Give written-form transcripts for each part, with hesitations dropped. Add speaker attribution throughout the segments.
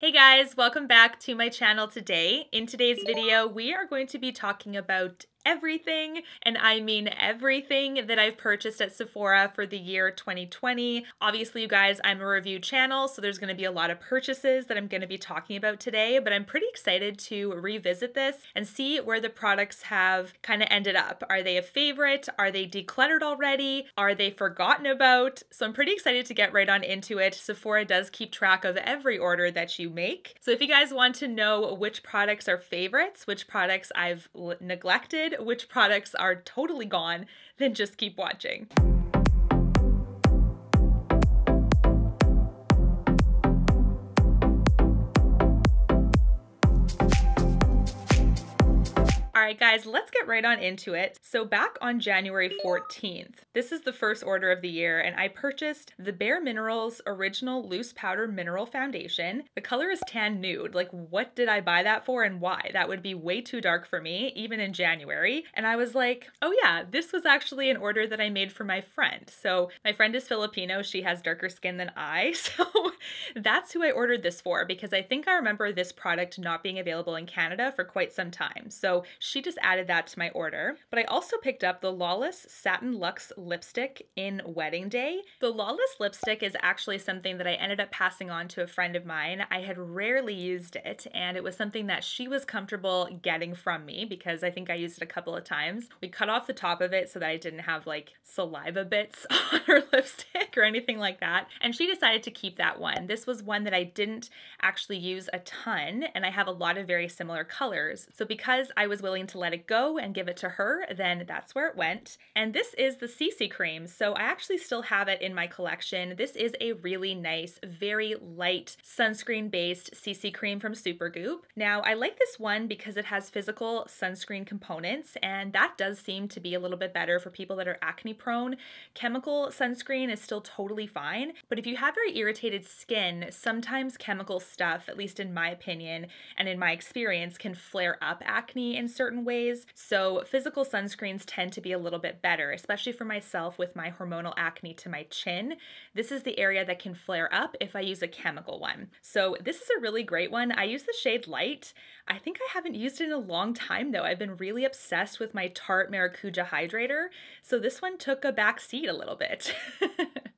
Speaker 1: Hey guys, welcome back to my channel today. In today's video, we are going to be talking about everything, and I mean everything that I've purchased at Sephora for the year 2020. Obviously, you guys, I'm a review channel, so there's going to be a lot of purchases that I'm going to be talking about today, but I'm pretty excited to revisit this and see where the products have kind of ended up. Are they a favorite? Are they decluttered already? Are they forgotten about? So I'm pretty excited to get right on into it. Sephora does keep track of every order that you make. So if you guys want to know which products are favorites, which products I've neglected, which products are totally gone, then just keep watching. Alright guys, let's get right on into it. So back on January 14th, this is the first order of the year, and I purchased the Bare Minerals Original Loose Powder Mineral Foundation. The color is Tan Nude. Like, what did I buy that for and why? That would be way too dark for me, even in January. And I was like, oh yeah, this was actually an order that I made for my friend. So my friend is Filipino, she has darker skin than I, so that's who I ordered this for, because I think I remember this product not being available in Canada for quite some time. So she just added that to my order. But I also picked up the Lawless Satin Luxe lipstick in Wedding Day. The Lawless lipstick is actually something that I ended up passing on to a friend of mine. I had rarely used it, and it was something that she was comfortable getting from me because I think I used it a couple of times. We cut off the top of it so that I didn't have like saliva bits on her lipstick or anything like that. And she decided to keep that one. This was one that I didn't actually use a ton, and I have a lot of very similar colors. So because I was willing to let it go and give it to her, then that's where it went. And this is the CC cream. So I actually still have it in my collection. This is a really nice, very light sunscreen based CC cream from Supergoop. Now I like this one because it has physical sunscreen components, and that does seem to be a little bit better for people that are acne prone. Chemical sunscreen is still totally fine, but if you have very irritated skin, sometimes chemical stuff, at least in my opinion and in my experience, can flare up acne in certain ways. So physical sunscreens tend to be a little bit better, especially for myself with my hormonal acne to my chin. This is the area that can flare up if I use a chemical one. So this is a really great one. I use the shade Light. I think I haven't used it in a long time though. I've been really obsessed with my Tarte Maracuja Hydrator. So this one took a back seat a little bit.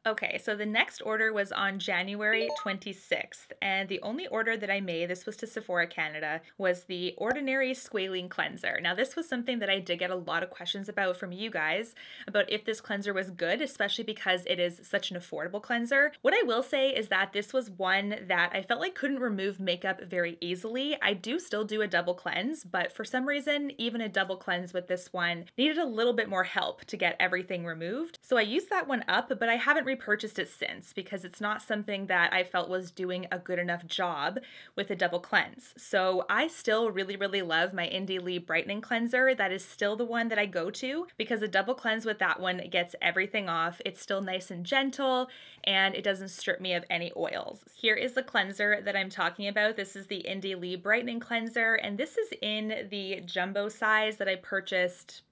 Speaker 1: Okay, so the next order was on January 26th, and the only order that I made, this was to Sephora Canada, was the Ordinary Squalene Cleanser. Now this was something that I did get a lot of questions about from you guys, about if this cleanser was good, especially because it is such an affordable cleanser. What I will say is that this was one that I felt like couldn't remove makeup very easily. I do still do a double cleanse, but for some reason, even a double cleanse with this one needed a little bit more help to get everything removed. So I used that one up, but I haven't repurchased it since because it's not something that I felt was doing a good enough job with a double cleanse. So I still really, really love my Indie Lee Brightening Cleanser. That is still the one that I go to because a double cleanse with that one gets everything off. It's still nice and gentle, and it doesn't strip me of any oils. Here is the cleanser that I'm talking about. This is the Indie Lee Brightening Cleanser, and this is in the jumbo size that I purchased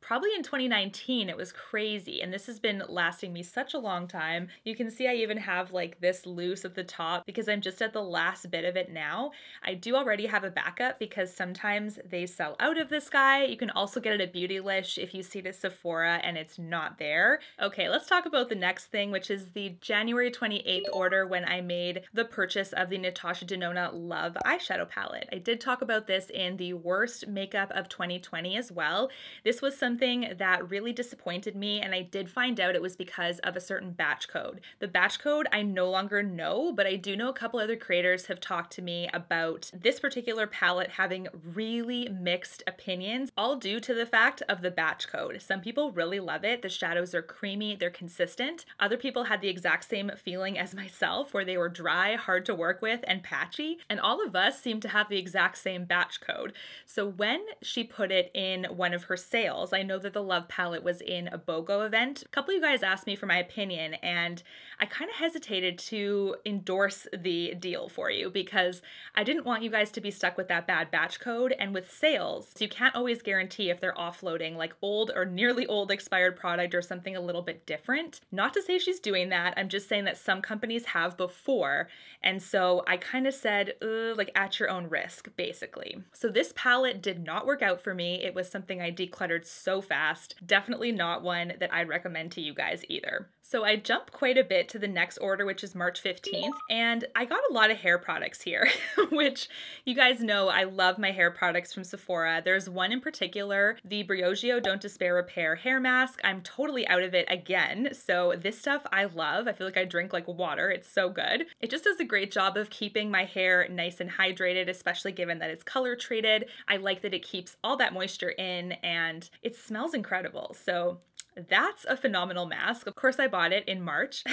Speaker 1: probably in 2019. It was crazy, and this has been lasting me such a long time. You can see I even have like this loose at the top because I'm just at the last bit of it now. I do already have a backup because sometimes they sell out of this guy. You can also get it at Beautylish if you see it at Sephora and it's not there. Okay, let's talk about the next thing, which is the January 28th order when I made the purchase of the Natasha Denona Love eyeshadow palette. I did talk about this in the worst makeup of 2020 as well. This was something that really disappointed me, and I did find out it was because of a certain batch code. The batch code I no longer know, but I do know a couple other creators have talked to me about this particular palette having really mixed opinions, all due to the fact of the batch code. Some people really love it. The shadows are creamy, they're consistent. Other people had the exact same feeling as myself, where they were dry, hard to work with, and patchy, and all of us seem to have the exact same batch code. So when she put it in one of her sales, I I know that the Love palette was in a BOGO event. A couple of you guys asked me for my opinion, and I kind of hesitated to endorse the deal for you because I didn't want you guys to be stuck with that bad batch code. And with sales, you can't always guarantee if they're offloading like old or nearly old expired product or something a little bit different. Not to say she's doing that, I'm just saying that some companies have before. And so I kind of said, like at your own risk, basically. So this palette did not work out for me. It was something I decluttered so fast. Definitely not one that I'd recommend to you guys either. So I jumped quite a bit to the next order, which is March 15th, and I got a lot of hair products here, which you guys know I love my hair products from Sephora. There's one in particular, the Briogeo Don't Despair Repair Hair Mask. I'm totally out of it again, so this stuff I love. I feel like I drink like water. It's so good. It just does a great job of keeping my hair nice and hydrated, especially given that it's color treated. I like that it keeps all that moisture in, and it smells incredible. So that's a phenomenal mask. Of course, I bought it in March.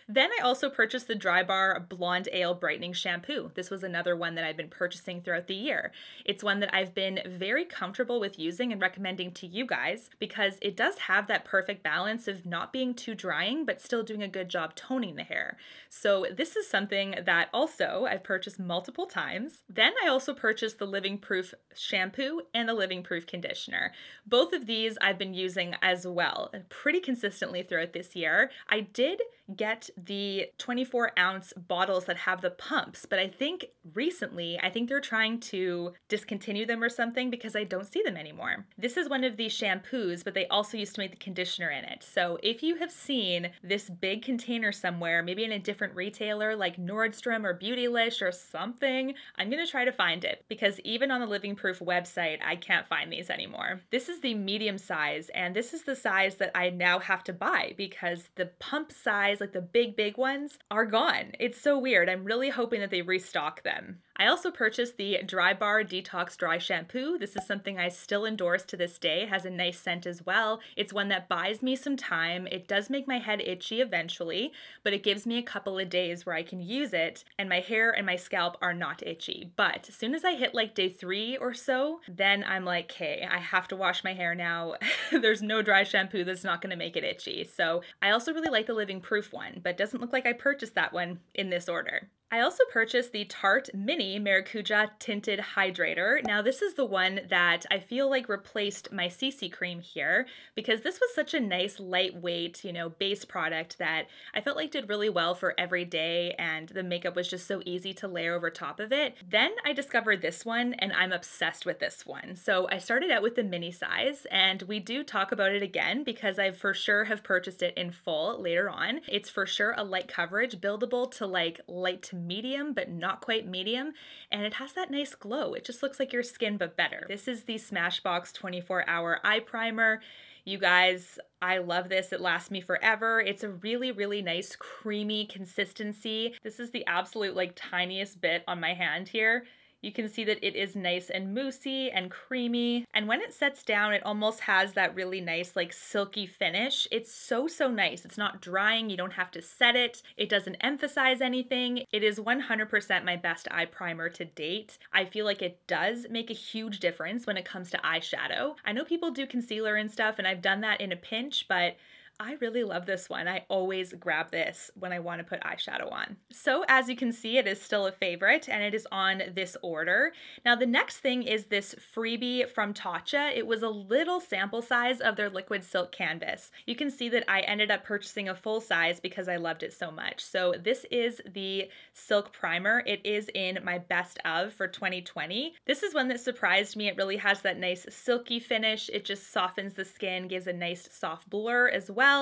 Speaker 1: Then I also purchased the Dry Bar Blonde Ale Brightening Shampoo. This was another one that I've been purchasing throughout the year. It's one that I've been very comfortable with using and recommending to you guys because it does have that perfect balance of not being too drying, but still doing a good job toning the hair. So this is something that also I've purchased multiple times. Then I also purchased the Living Proof Shampoo and the Living Proof Conditioner. Both of these I've been using as well pretty consistently throughout this year. I did get the 24-ounce bottles that have the pumps, but I think recently, they're trying to discontinue them or something because I don't see them anymore. This is one of these shampoos, but they also used to make the conditioner in it. So if you have seen this big container somewhere, maybe in a different retailer like Nordstrom or Beautylish or something, I'm gonna try to find it because even on the Living Proof website, I can't find these anymore. This is the medium size, and this is the size that I now have to buy because the pump size, like the big ones, are gone. It's so weird. I'm really hoping that they restock them. I also purchased the Dry Bar Detox Dry Shampoo. This is something I still endorse to this day. It has a nice scent as well. It's one that buys me some time. It does make my head itchy eventually, but it gives me a couple of days where I can use it and my hair and my scalp are not itchy. But as soon as I hit like day 3 or so, then I'm like, okay, I have to wash my hair now. There's no dry shampoo that's not gonna make it itchy. So I also really like the Living Proof one, but it doesn't look like I purchased that one in this order. I also purchased the Tarte Mini Maracuja Tinted Hydrator. Now this is the one that I feel like replaced my CC cream here because this was such a nice lightweight, base product that I felt like did really well for every day, and the makeup was just so easy to layer over top of it. Then I discovered this one and I'm obsessed with this one. So I started out with the mini size, and we do talk about it again because I for sure have purchased it in full later on. It's for sure a light coverage, buildable to like light to medium, but not quite medium, and it has that nice glow. It just looks like your skin, but better. This is the Smashbox 24-Hour Eye Primer. You guys, I love this. It lasts me forever. It's a really nice creamy consistency. This is the absolute like tiniest bit on my hand here. You can see that it is nice and moussey and creamy. And when it sets down, it almost has that really nice, like silky finish. It's so nice. It's not drying. You don't have to set it. It doesn't emphasize anything. It is 100% my best eye primer to date. I feel like it does make a huge difference when it comes to eyeshadow. I know people do concealer and stuff, and I've done that in a pinch, but I really love this one. I always grab this when I want to put eyeshadow on. So as you can see, it is still a favorite and it is on this order. Now the next thing is this freebie from Tatcha. It was a little sample size of their liquid silk canvas. You can see that I ended up purchasing a full size because I loved it so much. So this is the silk primer. It is in my best of for 2020. This is one that surprised me. It really has that nice silky finish. It just softens the skin, gives a nice soft blur as well.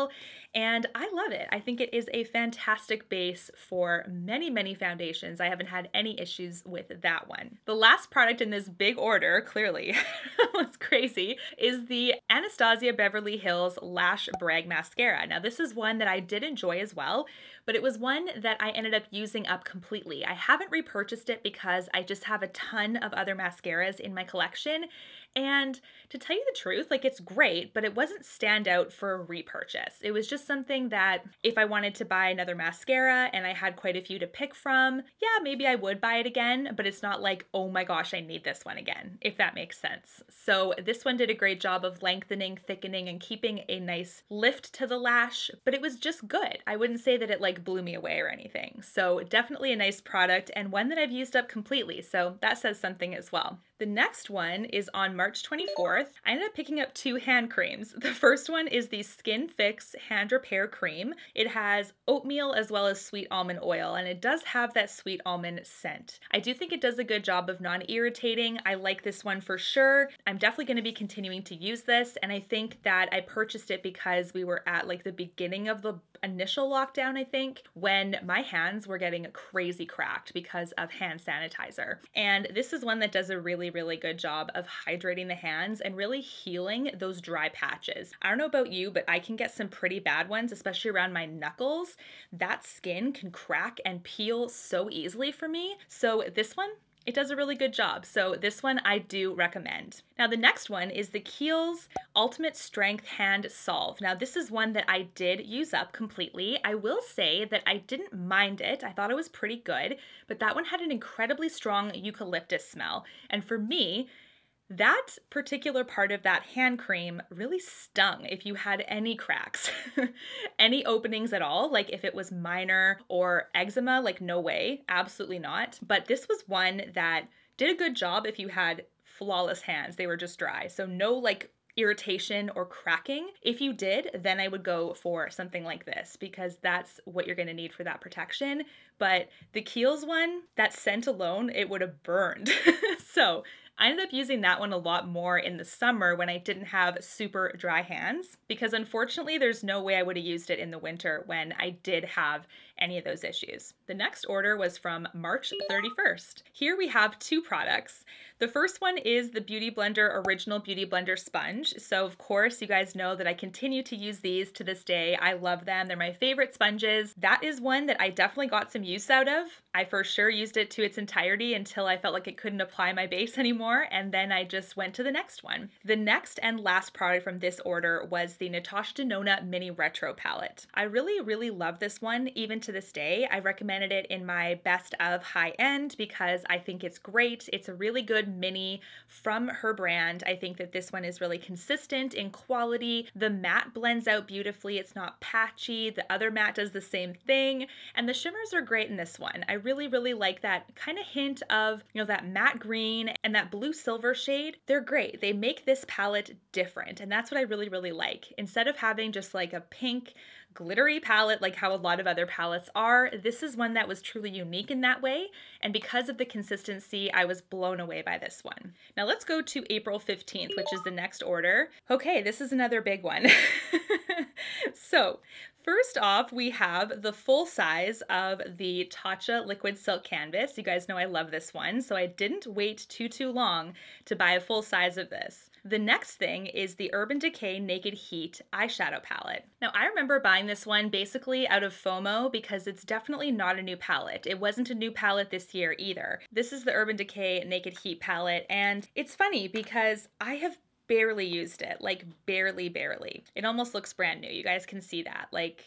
Speaker 1: And I love it. I think it is a fantastic base for many foundations. I haven't had any issues with that one. The last product in this big order, clearly, was crazy, is the Anastasia Beverly Hills Lash Brag Mascara. Now this is one that I did enjoy as well, but it was one that I ended up using up completely. I haven't repurchased it because I just have a ton of other mascaras in my collection, And to tell you the truth, like it's great, but it wasn't stand out for a repurchase. It was just something that if I wanted to buy another mascara and I had quite a few to pick from, yeah, maybe I would buy it again, but it's not like, oh my gosh, I need this one again, if that makes sense. So this one did a great job of lengthening, thickening, and keeping a nice lift to the lash, but it was just good. I wouldn't say that it like blew me away or anything. So definitely a nice product and one that I've used up completely. So that says something as well. The next one is on March 24th. I ended up picking up 2 hand creams. The first one is the Skin Fix Hand Repair Cream. It has oatmeal as well as sweet almond oil, and it does have that sweet almond scent. I do think it does a good job of non-irritating. I like this one for sure. I'm definitely going to be continuing to use this, and I think that I purchased it because we were at like the beginning of the initial lockdown, I think, when my hands were getting crazy cracked because of hand sanitizer. And this is one that does a really good job of hydrating the hands and really healing those dry patches. I don't know about you, but I can get some pretty bad ones, especially around my knuckles. That skin can crack and peel so easily for me. So this one, it does a really good job. So this one I do recommend. Now the next one is the Kiehl's Ultimate Strength Hand Solve. Now this is one that I did use up completely. I will say that I didn't mind it. I thought it was pretty good, but that one had an incredibly strong eucalyptus smell. And for me, that particular part of that hand cream really stung if you had any cracks, any openings at all, like if it was minor or eczema, like no way, absolutely not. But this was one that did a good job if you had flawless hands. They were just dry. So no like irritation or cracking. If you did, then I would go for something like this because that's what you're going to need for that protection. But the Kiehl's one, that scent alone, it would have burned. So I ended up using that one a lot more in the summer when I didn't have super dry hands because unfortunately there's no way I would have used it in the winter when I did have any of those issues. The next order was from March 31st. Here we have 2 products. The first one is the Beauty Blender Original Beauty Blender Sponge. So of course you guys know that I continue to use these to this day. I love them. They're my favorite sponges. That is one that I definitely got some use out of. I for sure used it to its entirety until I felt like it couldn't apply my base anymore, and then I just went to the next one. The next and last product from this order was the Natasha Denona Mini Retro Palette. I really love this one even to this day. I recommended it in my best of high end because I think it's great. It's a really good mini from her brand. I think that this one is really consistent in quality. The matte blends out beautifully. It's not patchy. The other matte does the same thing, and the shimmers are great in this one. I really like that kind of hint of, you know, that matte green and that blue silver shade. They're great. They make this palette different, and that's what I really like. Instead of having just like a pink glittery palette like how a lot of other palettes are, this is one that was truly unique in that way, and because of the consistency, I was blown away by this one. Now let's go to April 15th, which is the next order. Okay, this is another big one. So first off, we have the full size of the Tatcha Liquid Silk Canvas. You guys know I love this one, so I didn't wait too long to buy a full size of this. The next thing is the Urban Decay Naked Heat eyeshadow palette. Now I remember buying this one basically out of FOMO because it's definitely not a new palette. It wasn't a new palette this year either. This is the Urban Decay Naked Heat palette, and it's funny because I have barely used it, like barely. It almost looks brand new. You guys can see that, like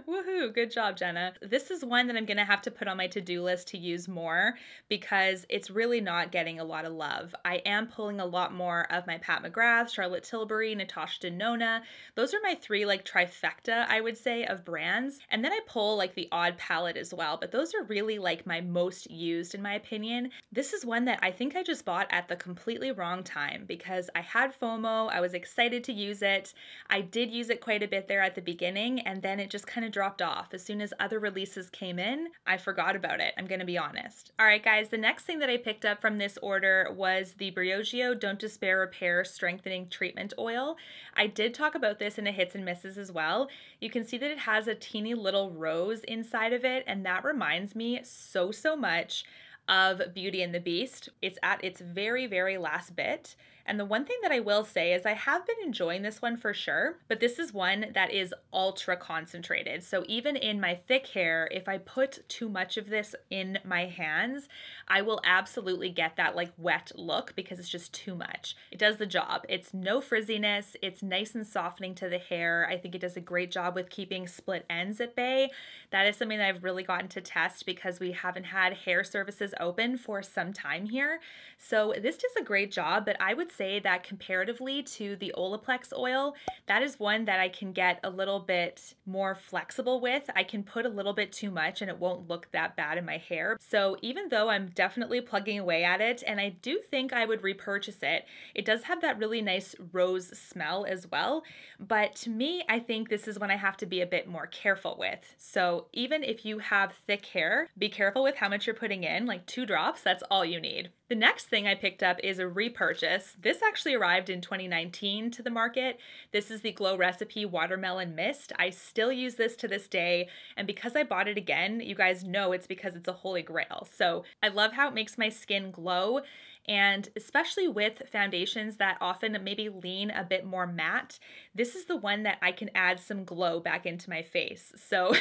Speaker 1: woohoo, good job, Jenna. This is one that I'm gonna have to put on my to-do list to use more because it's really not getting a lot of love. I am pulling a lot more of my Pat McGrath, Charlotte Tilbury, Natasha Denona. Those are my 3 like trifecta, I would say, of brands. And then I pull like the odd palette as well, but those are really like my most used in my opinion. This is one that I think I just bought at the completely wrong time because I had FOMO, I was excited to use it. I did use it quite a bit there at the beginning, and then it just kind of dropped off. As soon as other releases came in, I forgot about it, I'm gonna be honest. All right guys, the next thing that I picked up from this order was the Briogeo Don't Despair Repair Strengthening Treatment Oil. I did talk about this in a hits and misses as well. You can see that it has a teeny little rose inside of it, and that reminds me so much of Beauty and the Beast. It's at its very last bit, And the one thing that I will say is I have been enjoying this one for sure, but this is one that is ultra concentrated. So even in my thick hair, if I put too much of this in my hands, I will absolutely get that like wet look because it's just too much. It does the job. It's no frizziness. It's nice and softening to the hair. I think it does a great job with keeping split ends at bay. That is something that I've really gotten to test because we haven't had hair services open for some time here. So this does a great job, but I would say that comparatively to the Olaplex oil, that is one that I can get a little bit more flexible with. I can put a little bit too much and it won't look that bad in my hair. So even though I'm definitely plugging away at it, and I do think I would repurchase it, it does have that really nice rose smell as well. But to me, I think this is one I have to be a bit more careful with. So even if you have thick hair, be careful with how much you're putting in, like 2 drops, that's all you need. The next thing I picked up is a repurchase. This actually arrived in 2019 to the market. This is the Glow Recipe Watermelon Mist. I still use this to this day, and because I bought it again, you guys know it's because it's a holy grail. So I love how it makes my skin glow, and especially with foundations that often maybe lean a bit more matte, this is the one that I can add some glow back into my face. So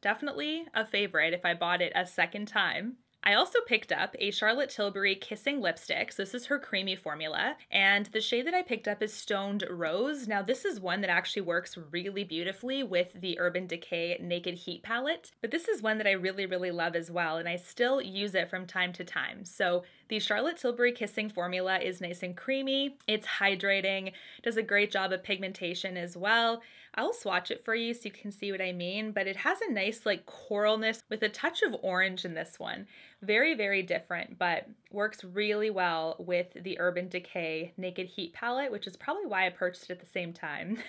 Speaker 1: definitely a favorite if I bought it a second time. I also picked up a Charlotte Tilbury Kissing Lipstick. So this is her creamy formula, and the shade that I picked up is Stoned Rose. Now this is one that actually works really beautifully with the Urban Decay Naked Heat palette, but this is one that I really, really love as well, and I still use it from time to time. So the Charlotte Tilbury Kissing formula is nice and creamy, it's hydrating, does a great job of pigmentation as well. I'll swatch it for you so you can see what I mean, but it has a nice like coralness with a touch of orange in this one. Very, very different, but works really well with the Urban Decay Naked Heat palette, which is probably why I purchased it at the same time.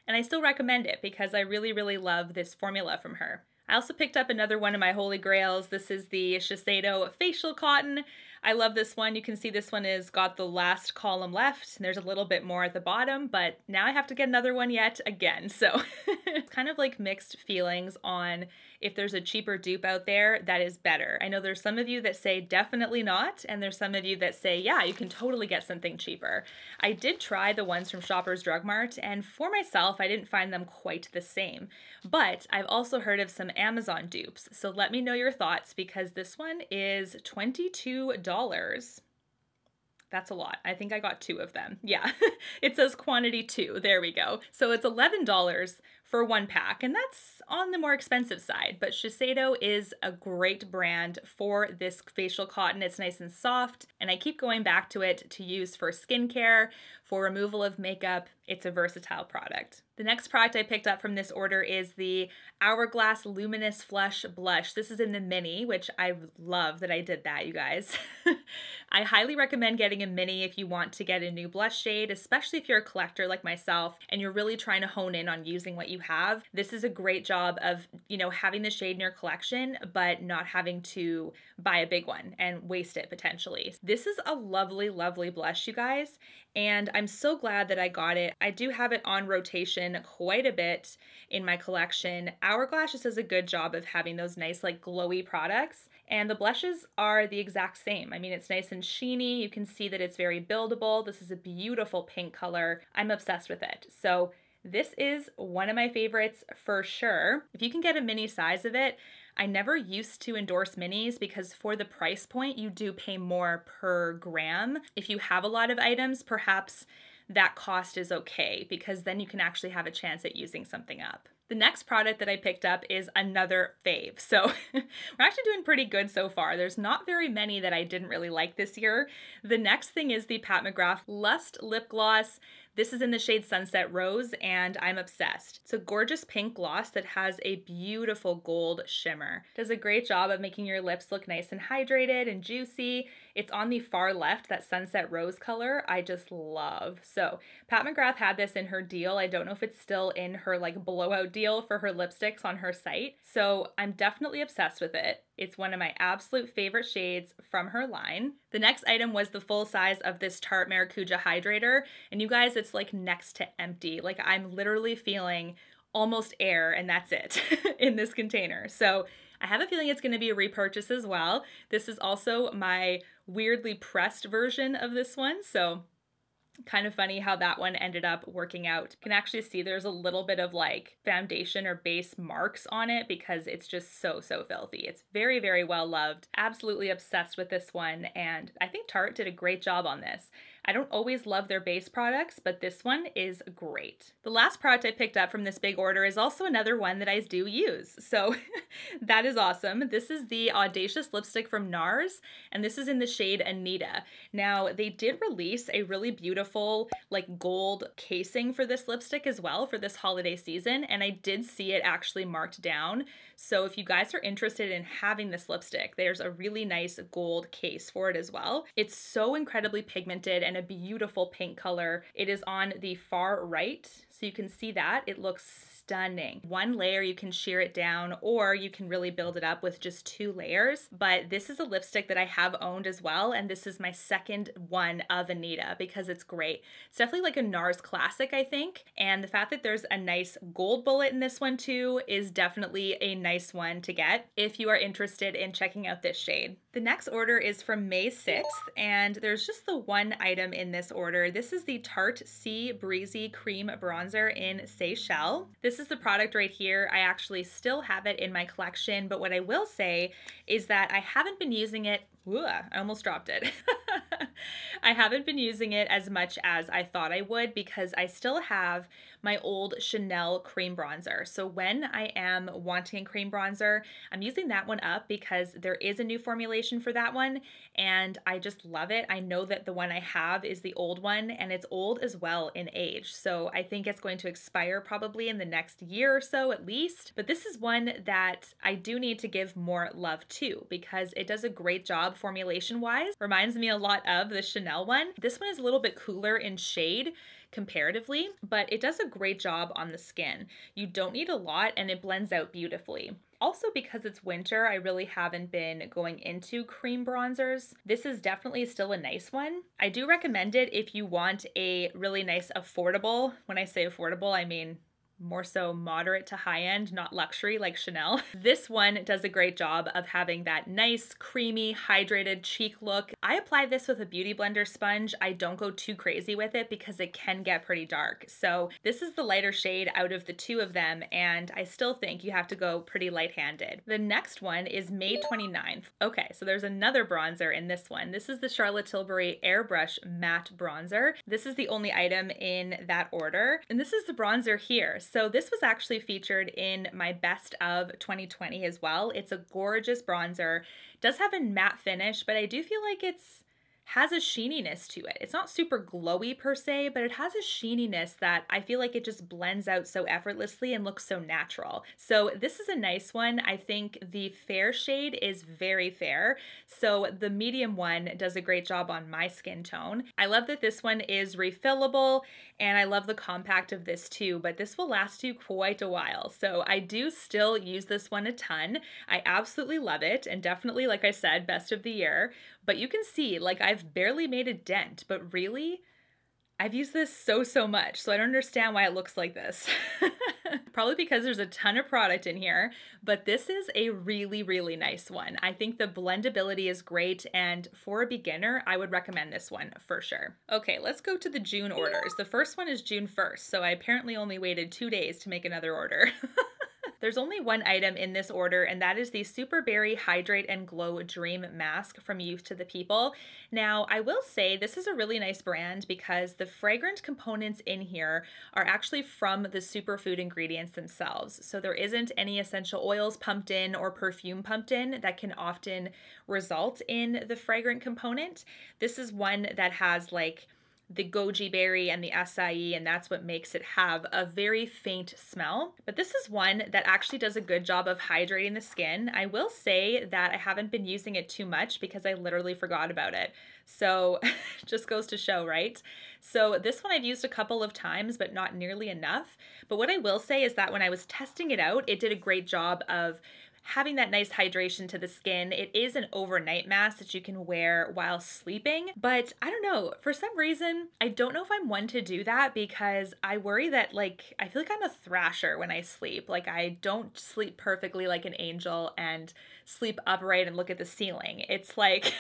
Speaker 1: And I still recommend it because I really, really love this formula from her. I also picked up another one of my holy grails. This is the Shiseido Facial Cotton. I love this one. You can see this one has got the last column left, and there's a little bit more at the bottom, but now I have to get another one yet again. So it's kind of like mixed feelings on if there's a cheaper dupe out there that is better. I know there's some of you that say definitely not, and there's some of you that say, yeah, you can totally get something cheaper. I did try the ones from Shoppers Drug Mart, and for myself, I didn't find them quite the same. But I've also heard of some Amazon dupes, so let me know your thoughts because this one is $22. That's a lot. I think I got 2 of them. Yeah, it says quantity 2. There we go. So it's $11 for 1 pack, and that's on the more expensive side, but Shiseido is a great brand for this facial cotton. It's nice and soft, and I keep going back to it to use for skincare, for removal of makeup. It's a versatile product. The next product I picked up from this order is the Hourglass Luminous Flush Blush. This is in the mini, which I love that I did that, you guys. I highly recommend getting a mini if you want to get a new blush shade, especially if you're a collector like myself and you're really trying to hone in on using what you have. This is a great job of, having the shade in your collection, but not having to buy a big one and waste it potentially. This is a lovely, lovely blush, you guys, and I'm so glad that I got it. I do have it on rotation quite a bit in my collection. Hourglass just does a good job of having those nice like glowy products, and the blushes are the exact same. I mean, it's nice and sheeny. You can see that it's very buildable. This is a beautiful pink color. I'm obsessed with it. So this is one of my favorites for sure. If you can get a mini size of it, I never used to endorse minis because for the price point, you do pay more per gram. If you have a lot of items, perhaps that cost is okay because then you can actually have a chance at using something up. The next product that I picked up is another fave. So we're actually doing pretty good so far. There's not very many that I didn't really like this year. The next thing is the Pat McGrath Lust Lip Gloss. This is in the shade Sunset Rose, and I'm obsessed. It's a gorgeous pink gloss that has a beautiful gold shimmer. Does a great job of making your lips look nice and hydrated and juicy. It's on the far left, that Sunset Rose color, I just love. So Pat McGrath had this in her deal. I don't know if it's still in her like blowout deal for her lipsticks on her site. So I'm definitely obsessed with it. It's one of my absolute favorite shades from her line. The next item was the full size of this Tarte Maracuja Hydrator. And you guys, it's like next to empty. Like I'm literally feeling almost air and that's it in this container. So I have a feeling it's going to be a repurchase as well. This is also my weirdly pressed version of this one. So Kind of funny how that one ended up working out. You can actually see there's a little bit of like foundation or base marks on it because it's just so filthy. It's very, very well loved. Absolutely obsessed with this one, and I think Tarte did a great job on this. I don't always love their base products, but this one is great. The last product I picked up from this big order is also another one that I do use, so that is awesome. This is the Audacious lipstick from NARS, and this is in the shade Anita. Now, they did release a really beautiful like gold casing for this lipstick as well for this holiday season, and I did see it actually marked down. So if you guys are interested in having this lipstick, there's a really nice gold case for it as well. It's so incredibly pigmented and a beautiful pink color. It is on the far right, so you can see that. It looks stunning. One layer, you can sheer it down, or you can really build it up with just 2 layers. But this is a lipstick that I have owned as well, and this is my second one of Anita because it's great. It's definitely like a NARS classic, I think. And the fact that there's a nice gold bullet in this one too is definitely a nice one to get if you are interested in checking out this shade. The next order is from May 6th, and there's just the one item in this order. This is the Tarte Sea Breezy Cream Bronzer in Seychelles. This is the product right here. I actually still have it in my collection, but what I will say is that I haven't been using it. Ooh, I almost dropped it. I haven't been using it as much as I thought I would because I still have my old Chanel cream bronzer. So when I am wanting a cream bronzer, I'm using that one up because there is a new formulation for that one and I just love it. I know that the one I have is the old one and it's old as well in age. So I think it's going to expire probably in the next year or so at least. But this is one that I do need to give more love to because it does a great job formulation wise. Reminds me a lot of the Chanel one. This one is a little bit cooler in shade comparatively, but it does a great job on the skin. You don't need a lot and it blends out beautifully. Also, because it's winter, I really haven't been going into cream bronzers. This is definitely still a nice one. I do recommend it if you want a really nice affordable, when I say affordable, I mean more so moderate to high end, not luxury like Chanel. This one does a great job of having that nice, creamy, hydrated cheek look. I apply this with a beauty blender sponge. I don't go too crazy with it because it can get pretty dark. So this is the lighter shade out of the 2 of them, and I still think you have to go pretty light-handed. The next one is May 29th. Okay, so there's another bronzer in this one. This is the Charlotte Tilbury Airbrush Matte Bronzer. This is the only item in that order, and this is the bronzer here. So this was actually featured in my best of 2020 as well. It's a gorgeous bronzer. It does have a matte finish, but I do feel like has a sheeniness to it. It's not super glowy per se, but it has a sheeniness that I feel like it just blends out so effortlessly and looks so natural. So this is a nice one. I think the fair shade is very fair. So the medium one does a great job on my skin tone. I love that this one is refillable and I love the compact of this too, but this will last you quite a while. So I do still use this one a ton. I absolutely love it and definitely, like I said, best of the year. But you can see, like, I've barely made a dent, but really, I've used this so much, so I don't understand why it looks like this. Probably because there's a ton of product in here, but this is a really nice one. I think the blendability is great, and for a beginner, I would recommend this one for sure. Okay, let's go to the June orders. The first one is June 1st, so I apparently only waited 2 days to make another order. There's only one item in this order, and that is the Super Berry Hydrate and Glow Dream Mask from Youth to the People. Now, I will say this is a really nice brand because the fragrant components in here are actually from the superfood ingredients themselves. So there isn't any essential oils pumped in or perfume pumped in that can often result in the fragrant component. This is one that has like the goji berry and the acai, and that's what makes it have a very faint smell. But this is one that actually does a good job of hydrating the skin. I will say that I haven't been using it too much because I literally forgot about it. So just goes to show, right? So this one I've used a couple of times, but not nearly enough. But what I will say is that when I was testing it out, it did a great job of having that nice hydration to the skin. It is an overnight mask that you can wear while sleeping, but I don't know, for some reason, I don't know if I'm one to do that because I worry that like, I feel like I'm a thrasher when I sleep. Like I don't sleep perfectly like an angel and sleep upright and look at the ceiling. It's like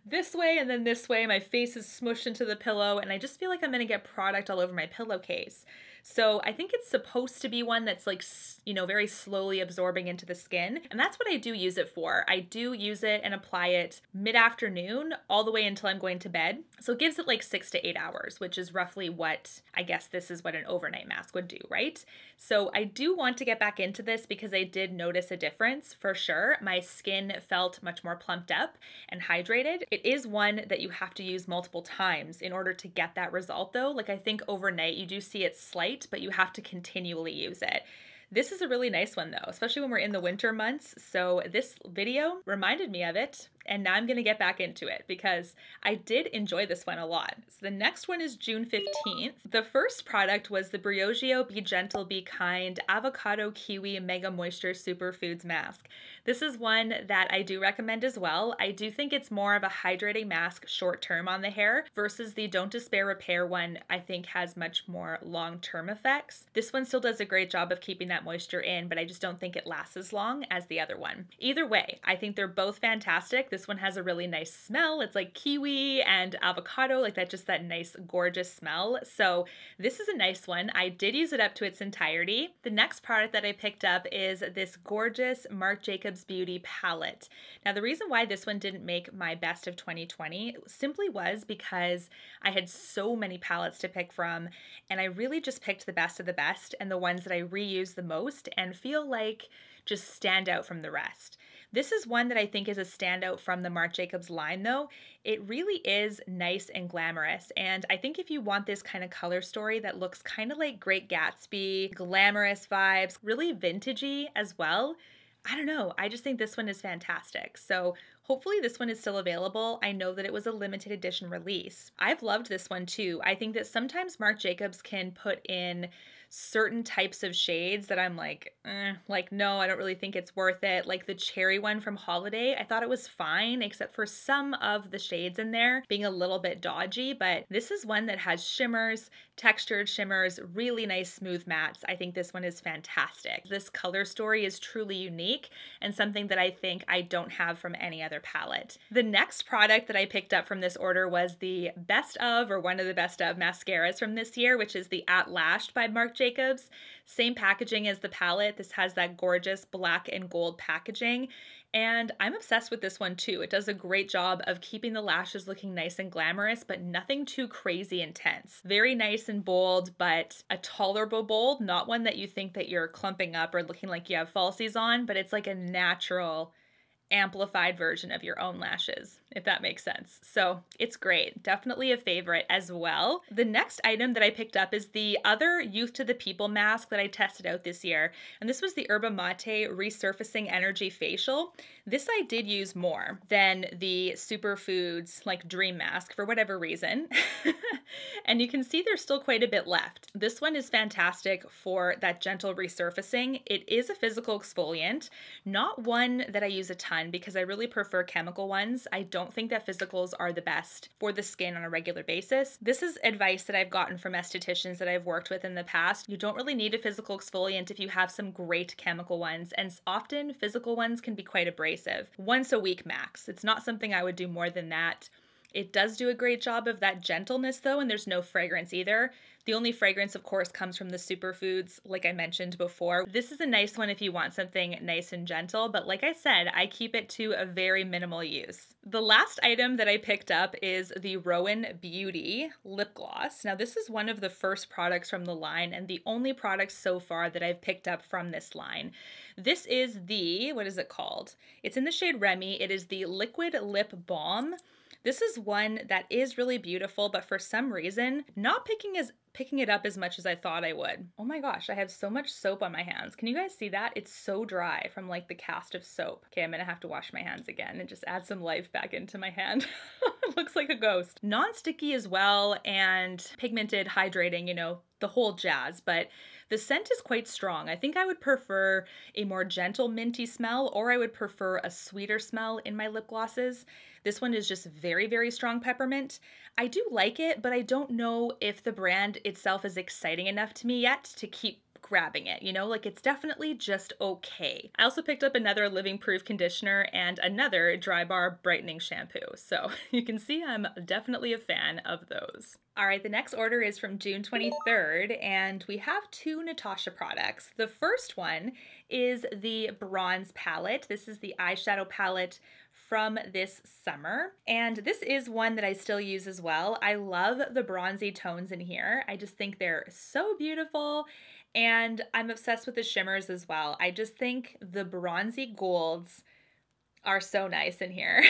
Speaker 1: this way and then this way, my face is smushed into the pillow and I just feel like I'm gonna get product all over my pillowcase. So I think it's supposed to be one that's like, you know, very slowly absorbing into the skin. And that's what I do use it for. I do use it and apply it mid-afternoon all the way until I'm going to bed. So it gives it like 6 to 8 hours, which is roughly what, I guess this is what an overnight mask would do, right? So I do want to get back into this because I did notice a difference for sure. My skin felt much more plumped up and hydrated. It is one that you have to use multiple times in order to get that result though. Like I think overnight you do see it slight, but you have to continually use it. This is a really nice one though, especially when we're in the winter months. So this video reminded me of it, and now I'm gonna get back into it because I did enjoy this one a lot. So the next one is June 15th. The first product was the Briogeo Be Gentle, Be Kind Avocado Kiwi Mega Moisture Superfoods Mask. This is one that I do recommend as well. I do think it's more of a hydrating mask short term on the hair versus the Don't Despair Repair one I think has much more long-term effects. This one still does a great job of keeping that moisture in, but I just don't think it lasts as long as the other one. Either way, I think they're both fantastic. This one has a really nice smell. It's like kiwi and avocado, like that, just that nice, gorgeous smell. So this is a nice one. I did use it up to its entirety. The next product that I picked up is this gorgeous Marc Jacobs Beauty palette. Now, the reason why this one didn't make my best of 2020 simply was because I had so many palettes to pick from, and I really just picked the best of the best and the ones that I reuse the most and feel like just stand out from the rest. This is one that I think is a standout from the Marc Jacobs line though. It really is nice and glamorous, and I think if you want this kind of color story that looks kind of like Great Gatsby, glamorous vibes, really vintagey as well, I don't know, I just think this one is fantastic. So hopefully this one is still available. I know that it was a limited edition release. I've loved this one too. I think that sometimes Marc Jacobs can put in certain types of shades that I'm like no, I don't really think it's worth it. Like the cherry one from Holiday, I thought it was fine, except for some of the shades in there being a little bit dodgy, but this is one that has shimmers, textured shimmers, really nice smooth mattes. I think this one is fantastic. This color story is truly unique and something that I think I don't have from any other palette. The next product that I picked up from this order was the best of, or one of the best of mascaras from this year, which is the At Lashed by Marc Jacobs. Same packaging as the palette. This has that gorgeous black and gold packaging, and I'm obsessed with this one too. It does a great job of keeping the lashes looking nice and glamorous, but nothing too crazy intense. Very nice and bold, but a tolerable bold, not one that you think that you're clumping up or looking like you have falsies on, but it's like a natural, amplified version of your own lashes, if that makes sense. So it's great. Definitely a favorite as well. The next item that I picked up is the other Youth to the People mask that I tested out this year. And this was the Yerba Mate Resurfacing Energy Facial. This I did use more than the Superfoods like Dream Mask for whatever reason. And you can see there's still quite a bit left. This one is fantastic for that gentle resurfacing. It is a physical exfoliant, not one that I use a ton because I really prefer chemical ones. I don't think that physicals are the best for the skin on a regular basis. This is advice that I've gotten from estheticians that I've worked with in the past. You don't really need a physical exfoliant if you have some great chemical ones, and often physical ones can be quite abrasive. Once a week max. It's not something I would do more than that. It does do a great job of that gentleness though, and there's no fragrance either. The only fragrance, of course, comes from the superfoods, like I mentioned before. This is a nice one if you want something nice and gentle, but like I said, I keep it to a very minimal use. The last item that I picked up is the Rowan Beauty lip gloss. Now, this is one of the first products from the line and the only product so far that I've picked up from this line. This is the, what is it called? It's in the shade Remy. It is the Liquid Lip Balm. This is one that is really beautiful, but for some reason, not picking it up as much as I thought I would. Oh my gosh, I have so much soap on my hands. Can you guys see that? It's so dry from like the cast of soap. Okay, I'm gonna have to wash my hands again and just add some life back into my hand. It looks like a ghost. Non-sticky as well, and pigmented, hydrating, you know, the whole jazz, but the scent is quite strong. I think I would prefer a more gentle minty smell, or I would prefer a sweeter smell in my lip glosses. This one is just very, very strong peppermint. I do like it, but I don't know if the brand itself is exciting enough to me yet to keep grabbing it, you know, like it's definitely just okay. I also picked up another Living Proof conditioner and another Dry Bar brightening shampoo. So you can see I'm definitely a fan of those. All right, the next order is from June 23rd, and we have two Natasha products. The first one is the bronze palette. This is the eyeshadow palette from this summer, and this is one that I still use as well. I love the bronzy tones in here. I just think they're so beautiful, and I'm obsessed with the shimmers as well. I just think the bronzy golds are so nice in here.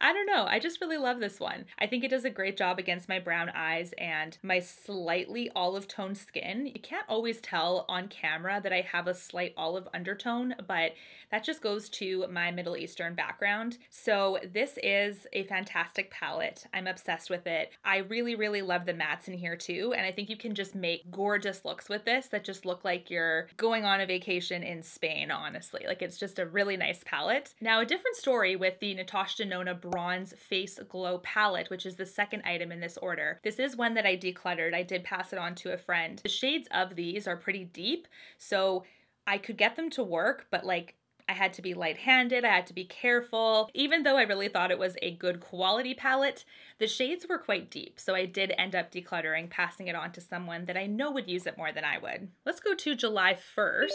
Speaker 1: I don't know, I just really love this one. I think it does a great job against my brown eyes and my slightly olive toned skin. You can't always tell on camera that I have a slight olive undertone, but that just goes to my Middle Eastern background. So this is a fantastic palette. I'm obsessed with it. I really, really love the mattes in here too, and I think you can just make gorgeous looks with this that just look like you're going on a vacation in Spain, honestly. Like, it's just a really nice palette. Now, a different story with the Natasha Denona Bronze Face Glow palette, which is the second item in this order. This is one that I decluttered. I did pass it on to a friend. The shades of these are pretty deep, so I could get them to work, but like, I had to be light-handed, I had to be careful. Even though I really thought it was a good quality palette, the shades were quite deep, so I did end up decluttering, passing it on to someone that I know would use it more than I would. Let's go to July 1st.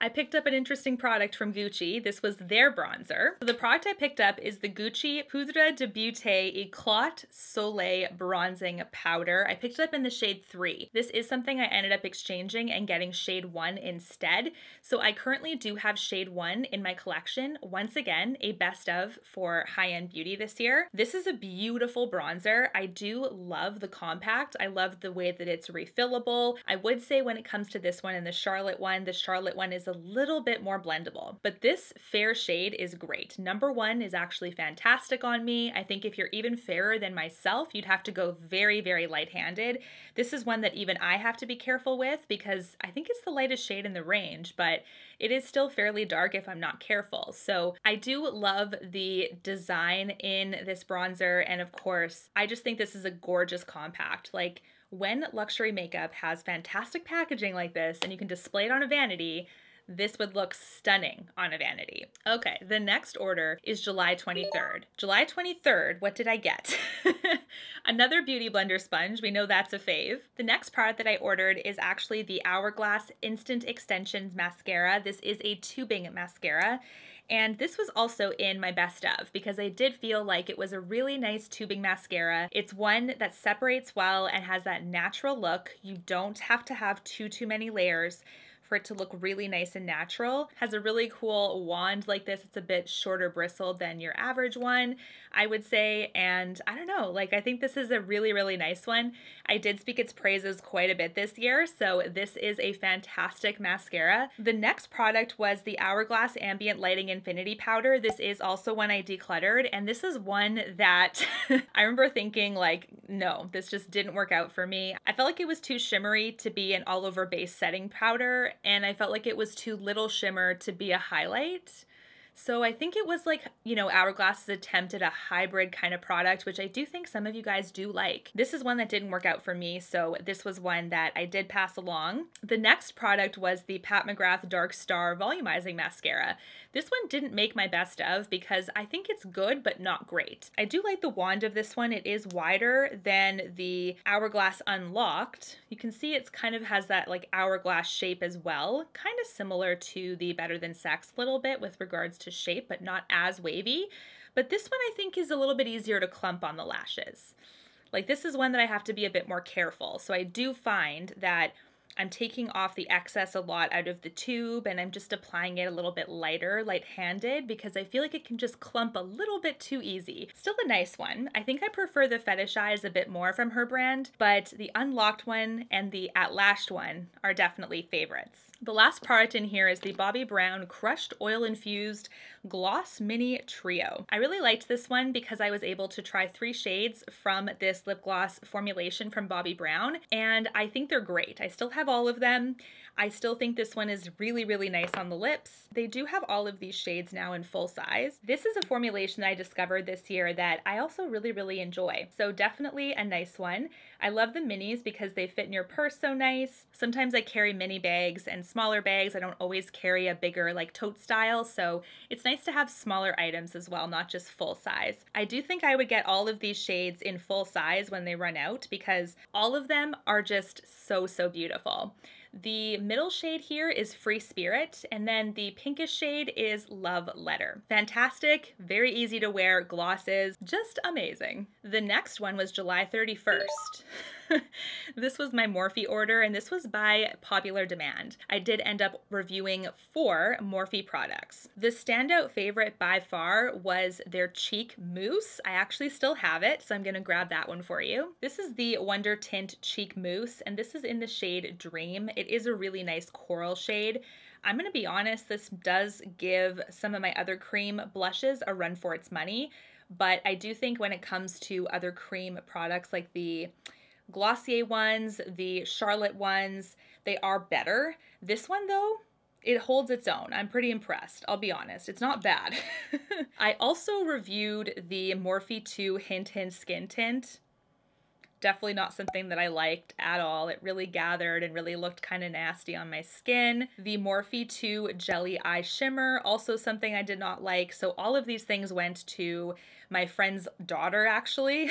Speaker 1: I picked up an interesting product from Gucci. This was their bronzer. So the product I picked up is the Gucci Poudre de Beaute Eclat Soleil Bronzing Powder. I picked it up in the shade 3. This is something I ended up exchanging and getting shade 1 instead. So I currently do have shade 1 in my collection. Once again, a best of for high-end beauty this year. This is a beautiful bronzer. I do love the compact. I love the way that it's refillable. I would say when it comes to this one and the Charlotte one is a little bit more blendable, but this fair shade is great. Number 1 is actually fantastic on me. I think if you're even fairer than myself, you'd have to go very, very light-handed. This is one that even I have to be careful with because I think it's the lightest shade in the range, but it is still fairly dark if I'm not careful. So I do love the design in this bronzer, and of course, I just think this is a gorgeous compact. Like, when luxury makeup has fantastic packaging like this and you can display it on a vanity, this would look stunning on a vanity. Okay, the next order is July 23rd. July 23rd, what did I get? Another Beauty Blender sponge. We know that's a fave. The next product that I ordered is actually the Hourglass Instant Extensions Mascara. This is a tubing mascara. And this was also in my best of because I did feel like it was a really nice tubing mascara. It's one that separates well and has that natural look. You don't have to have too many layers for it to look really nice and natural. Has a really cool wand like this. It's a bit shorter bristled than your average one, I would say. And I don't know, like, I think this is a really, really nice one. I did speak its praises quite a bit this year, so this is a fantastic mascara. The next product was the Hourglass Ambient Lighting Infinity Powder. This is also one I decluttered, and this is one that I remember thinking, like, no, this just didn't work out for me. I felt like it was too shimmery to be an all-over base setting powder, and I felt like it was too little shimmer to be a highlight. So I think it was like, you know, Hourglass's attempt at a hybrid kind of product, which I do think some of you guys do like. This is one that didn't work out for me, so this was one that I did pass along. The next product was the Pat McGrath Dark Star Volumizing Mascara. This one didn't make my best of because I think it's good, but not great. I do like the wand of this one. It is wider than the Hourglass Unlocked. You can see it's kind of has that like hourglass shape as well, kind of similar to the Better Than Sex a little bit with regards to shape, but not as wavy. But this one I think is a little bit easier to clump on the lashes. Like, this is one that I have to be a bit more careful. So I do find that I'm taking off the excess a lot out of the tube, and I'm just applying it a little bit lighter, light-handed, because I feel like it can just clump a little bit too easy. Still a nice one. I think I prefer the Fetish Eyes a bit more from her brand, but the Unlocked one and the At Lashed one are definitely favorites. The last product in here is the Bobbi Brown Crushed Oil Infused Gloss Mini Trio. I really liked this one because I was able to try 3 shades from this lip gloss formulation from Bobbi Brown, and I think they're great. I still have all of them. I still think this one is really, really nice on the lips. They do have all of these shades now in full size. This is a formulation that I discovered this year that I also really, really enjoy. So definitely a nice one. I love the minis because they fit in your purse so nice. Sometimes I carry mini bags and smaller bags. I don't always carry a bigger like tote style, so it's nice to have smaller items as well, not just full size. I do think I would get all of these shades in full size when they run out because all of them are just so, so beautiful. The middle shade here is Free Spirit, and then the pinkish shade is Love Letter. Fantastic, very easy to wear glosses, just amazing. The next one was July 31st. This was my Morphe order, and this was by popular demand. I did end up reviewing 4 Morphe products. The standout favorite by far was their Cheek Mousse. I actually still have it, so I'm gonna grab that one for you. This is the Wonder Tint Cheek Mousse, and this is in the shade Dream. It is a really nice coral shade. I'm gonna be honest, this does give some of my other cream blushes a run for its money, but I do think when it comes to other cream products like the Glossier ones, the Charlotte ones, they are better. This one though, it holds its own. I'm pretty impressed, I'll be honest. It's not bad. I also reviewed the Morphe 2 Hint Hint Skin Tint. Definitely not something that I liked at all. It really gathered and really looked kind of nasty on my skin. The Morphe 2 Jelly Eye Shimmer, also something I did not like. So all of these things went to my friend's daughter actually.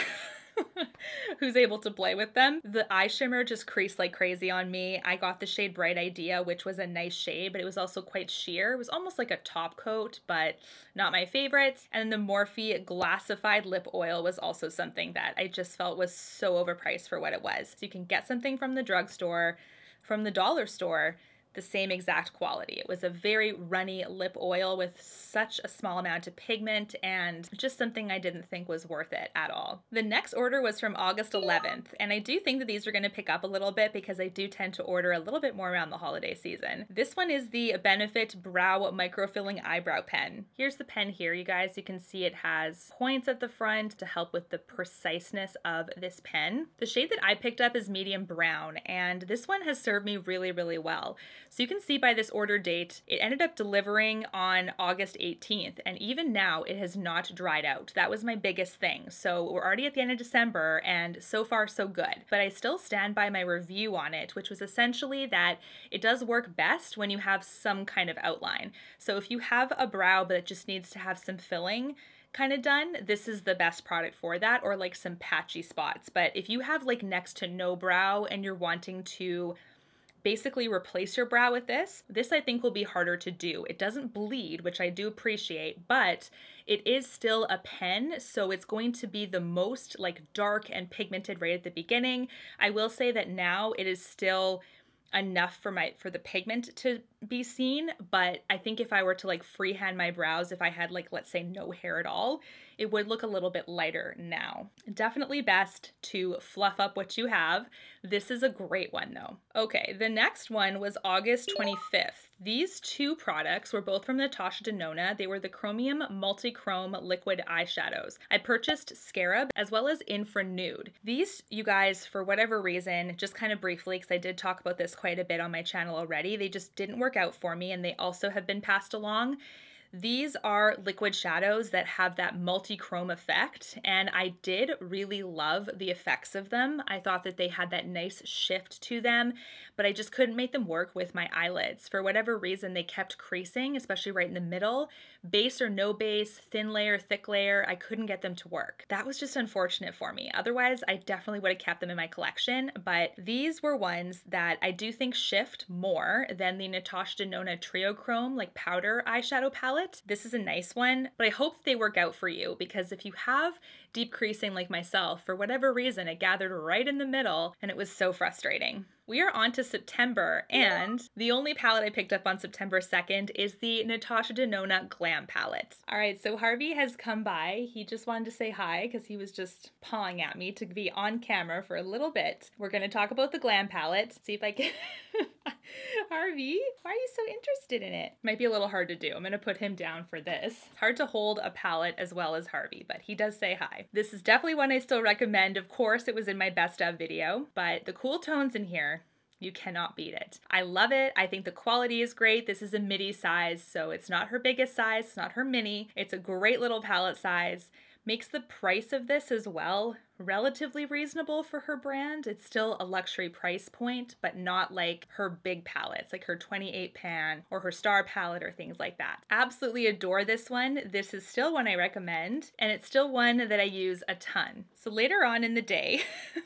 Speaker 1: Who's able to play with them. The eye shimmer just creased like crazy on me. I got the shade Bright Idea, which was a nice shade, but it was also quite sheer. It was almost like a top coat, but not my favorite. And the Morphe Glassified Lip Oil was also something that I just felt was so overpriced for what it was. So you can get something from the drugstore, from the dollar store, the same exact quality. It was a very runny lip oil with such a small amount of pigment and just something I didn't think was worth it at all. The next order was from August 11th, and I do think that these are going to pick up a little bit because I do tend to order a little bit more around the holiday season. This one is the Benefit Brow Microfilling Eyebrow Pen. Here's the pen here, you guys. You can see it has points at the front to help with the preciseness of this pen. The shade that I picked up is medium brown, and this one has served me really, really well. So you can see by this order date, it ended up delivering on August 18th, and even now it has not dried out. That was my biggest thing. So we're already at the end of December, and so far so good. But I still stand by my review on it, which was essentially that it does work best when you have some kind of outline. So if you have a brow but it just needs to have some filling kind of done, this is the best product for that, or like some patchy spots. But if you have like next to no brow and you're wanting to basically replace your brow with this I think will be harder to do. It doesn't bleed, which I do appreciate, but it is still a pen, so it's going to be the most like dark and pigmented right at the beginning. I will say that now it is still enough for the pigment to be seen, but I think if I were to like freehand my brows, if I had like, let's say no hair at all, it would look a little bit lighter now. Definitely best to fluff up what you have. This is a great one though. Okay, the next one was August 25th. These 2 products were both from Natasha Denona. They were the Chromium Multi-Chrome Liquid Eyeshadows. I purchased Scarab as well as Infra Nude. These, you guys, for whatever reason, just kind of briefly, because I did talk about this quite a bit on my channel already, they just didn't work out for me, and they also have been passed along. These are liquid shadows that have that multi-chrome effect, and I did really love the effects of them. I thought that they had that nice shift to them, but I just couldn't make them work with my eyelids. For whatever reason, they kept creasing, especially right in the middle. Base or no base, thin layer, thick layer, I couldn't get them to work. That was just unfortunate for me. Otherwise, I definitely would have kept them in my collection, but these were ones that I do think shift more than the Natasha Denona Trio Chrome like powder eyeshadow palette. palette. This is a nice one, but I hope that they work out for you, because if you have deep creasing like myself, for whatever reason, it gathered right in the middle and it was so frustrating. We are on to September, and the only palette I picked up on September 2nd is the Natasha Denona Glam palette. All right, so Harvey has come by. He just wanted to say hi because he was just pawing at me to be on camera for a little bit. We're going to talk about the Glam palette, see if I can... Harvey, why are you so interested in it? Might be a little hard to do. I'm going to put him down for this. It's hard to hold a palette as well as Harvey, but he does say hi. This is definitely one I still recommend. Of course, it was in my best of video, but the cool tones in here, you cannot beat it. I love it. I think the quality is great. This is a midi size, so it's not her biggest size. It's not her mini. It's a great little palette size. Makes the price of this as well relatively reasonable for her brand. It's still a luxury price point, but not like her big palettes, like her 28 pan or her star palette or things like that. Absolutely adore this one. This is still one I recommend, and it's still one that I use a ton. So later on in the day,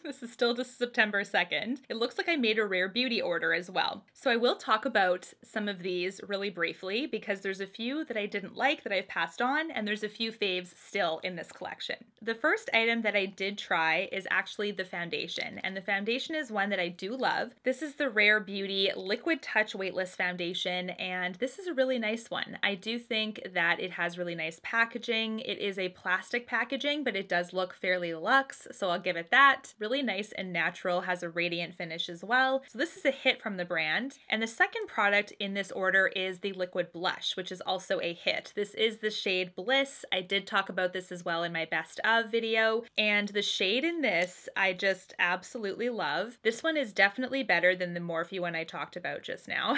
Speaker 1: this is still just September 2nd, it looks like I made a Rare Beauty order as well. So I will talk about some of these really briefly, because there's a few that I didn't like that I've passed on, and there's a few faves still in this collection. The first item that I did try is actually the foundation, and the foundation is one that I do love. This is the Rare Beauty Liquid Touch Weightless Foundation, and this is a really nice one. I do think that it has really nice packaging. It is a plastic packaging, but it does look fairly luxe, so I'll give it that. Really nice and natural, has a radiant finish as well. So this is a hit from the brand. And the second product in this order is the Liquid Blush, which is also a hit. This is the shade Bliss. I did talk about this as well in my best of video, and the shade in this I just absolutely love. This one is definitely better than the Morphe one I talked about just now.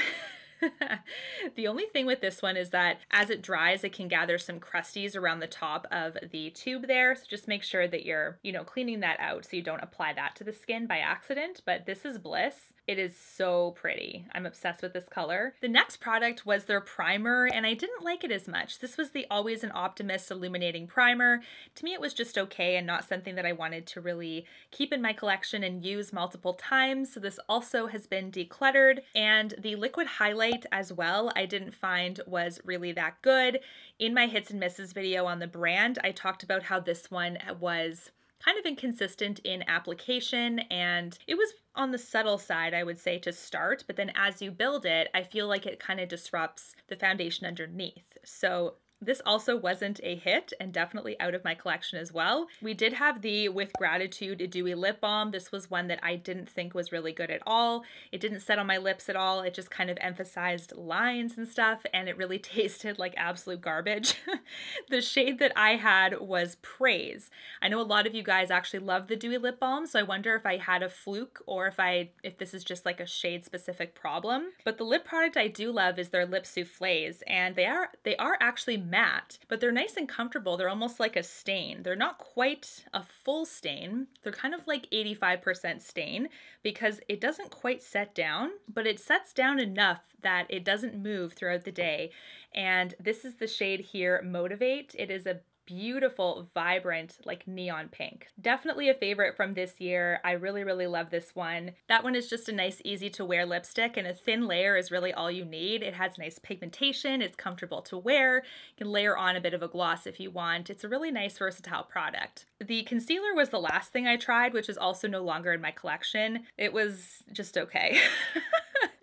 Speaker 1: The only thing with this one is that as it dries, it can gather some crusties around the top of the tube there. So just make sure that you're, cleaning that out so you don't apply that to the skin by accident. But this is Bliss. It is so pretty. I'm obsessed with this color. The next product was their primer, and I didn't like it as much. This was the Always an Optimist Illuminating Primer. To me, it was just okay and not something that I wanted to really keep in my collection and use multiple times. So this also has been decluttered. And the liquid highlight as well, I didn't find was really that good. In my hits and misses video on the brand, I talked about how this one was kind of inconsistent in application, and it was on the subtle side, I would say, to start, but then as you build it, I feel like it kind of disrupts the foundation underneath. So this also wasn't a hit and definitely out of my collection as well. We did have the With Gratitude Dewy Lip Balm. This was one that I didn't think was really good at all. It didn't set on my lips at all. It just kind of emphasized lines and stuff, and it really tasted like absolute garbage. The shade that I had was Praise. I know a lot of you guys actually love the Dewy Lip Balm, so I wonder if I had a fluke or if this is just like a shade specific problem. But the lip product I do love is their Lip Soufflés, and they are actually matte, but they're nice and comfortable. They're almost like a stain. They're not quite a full stain. They're kind of like 85% stain because it doesn't quite set down, but it sets down enough that it doesn't move throughout the day. And this is the shade here, Motivate. It is a beautiful, vibrant, like neon pink. Definitely a favorite from this year. I really, really love this one. That one is just a nice, easy to wear lipstick, and a thin layer is really all you need. It has nice pigmentation. It's comfortable to wear. You can layer on a bit of a gloss if you want. It's a really nice, versatile product. The concealer was the last thing I tried, which is also no longer in my collection. It was just okay.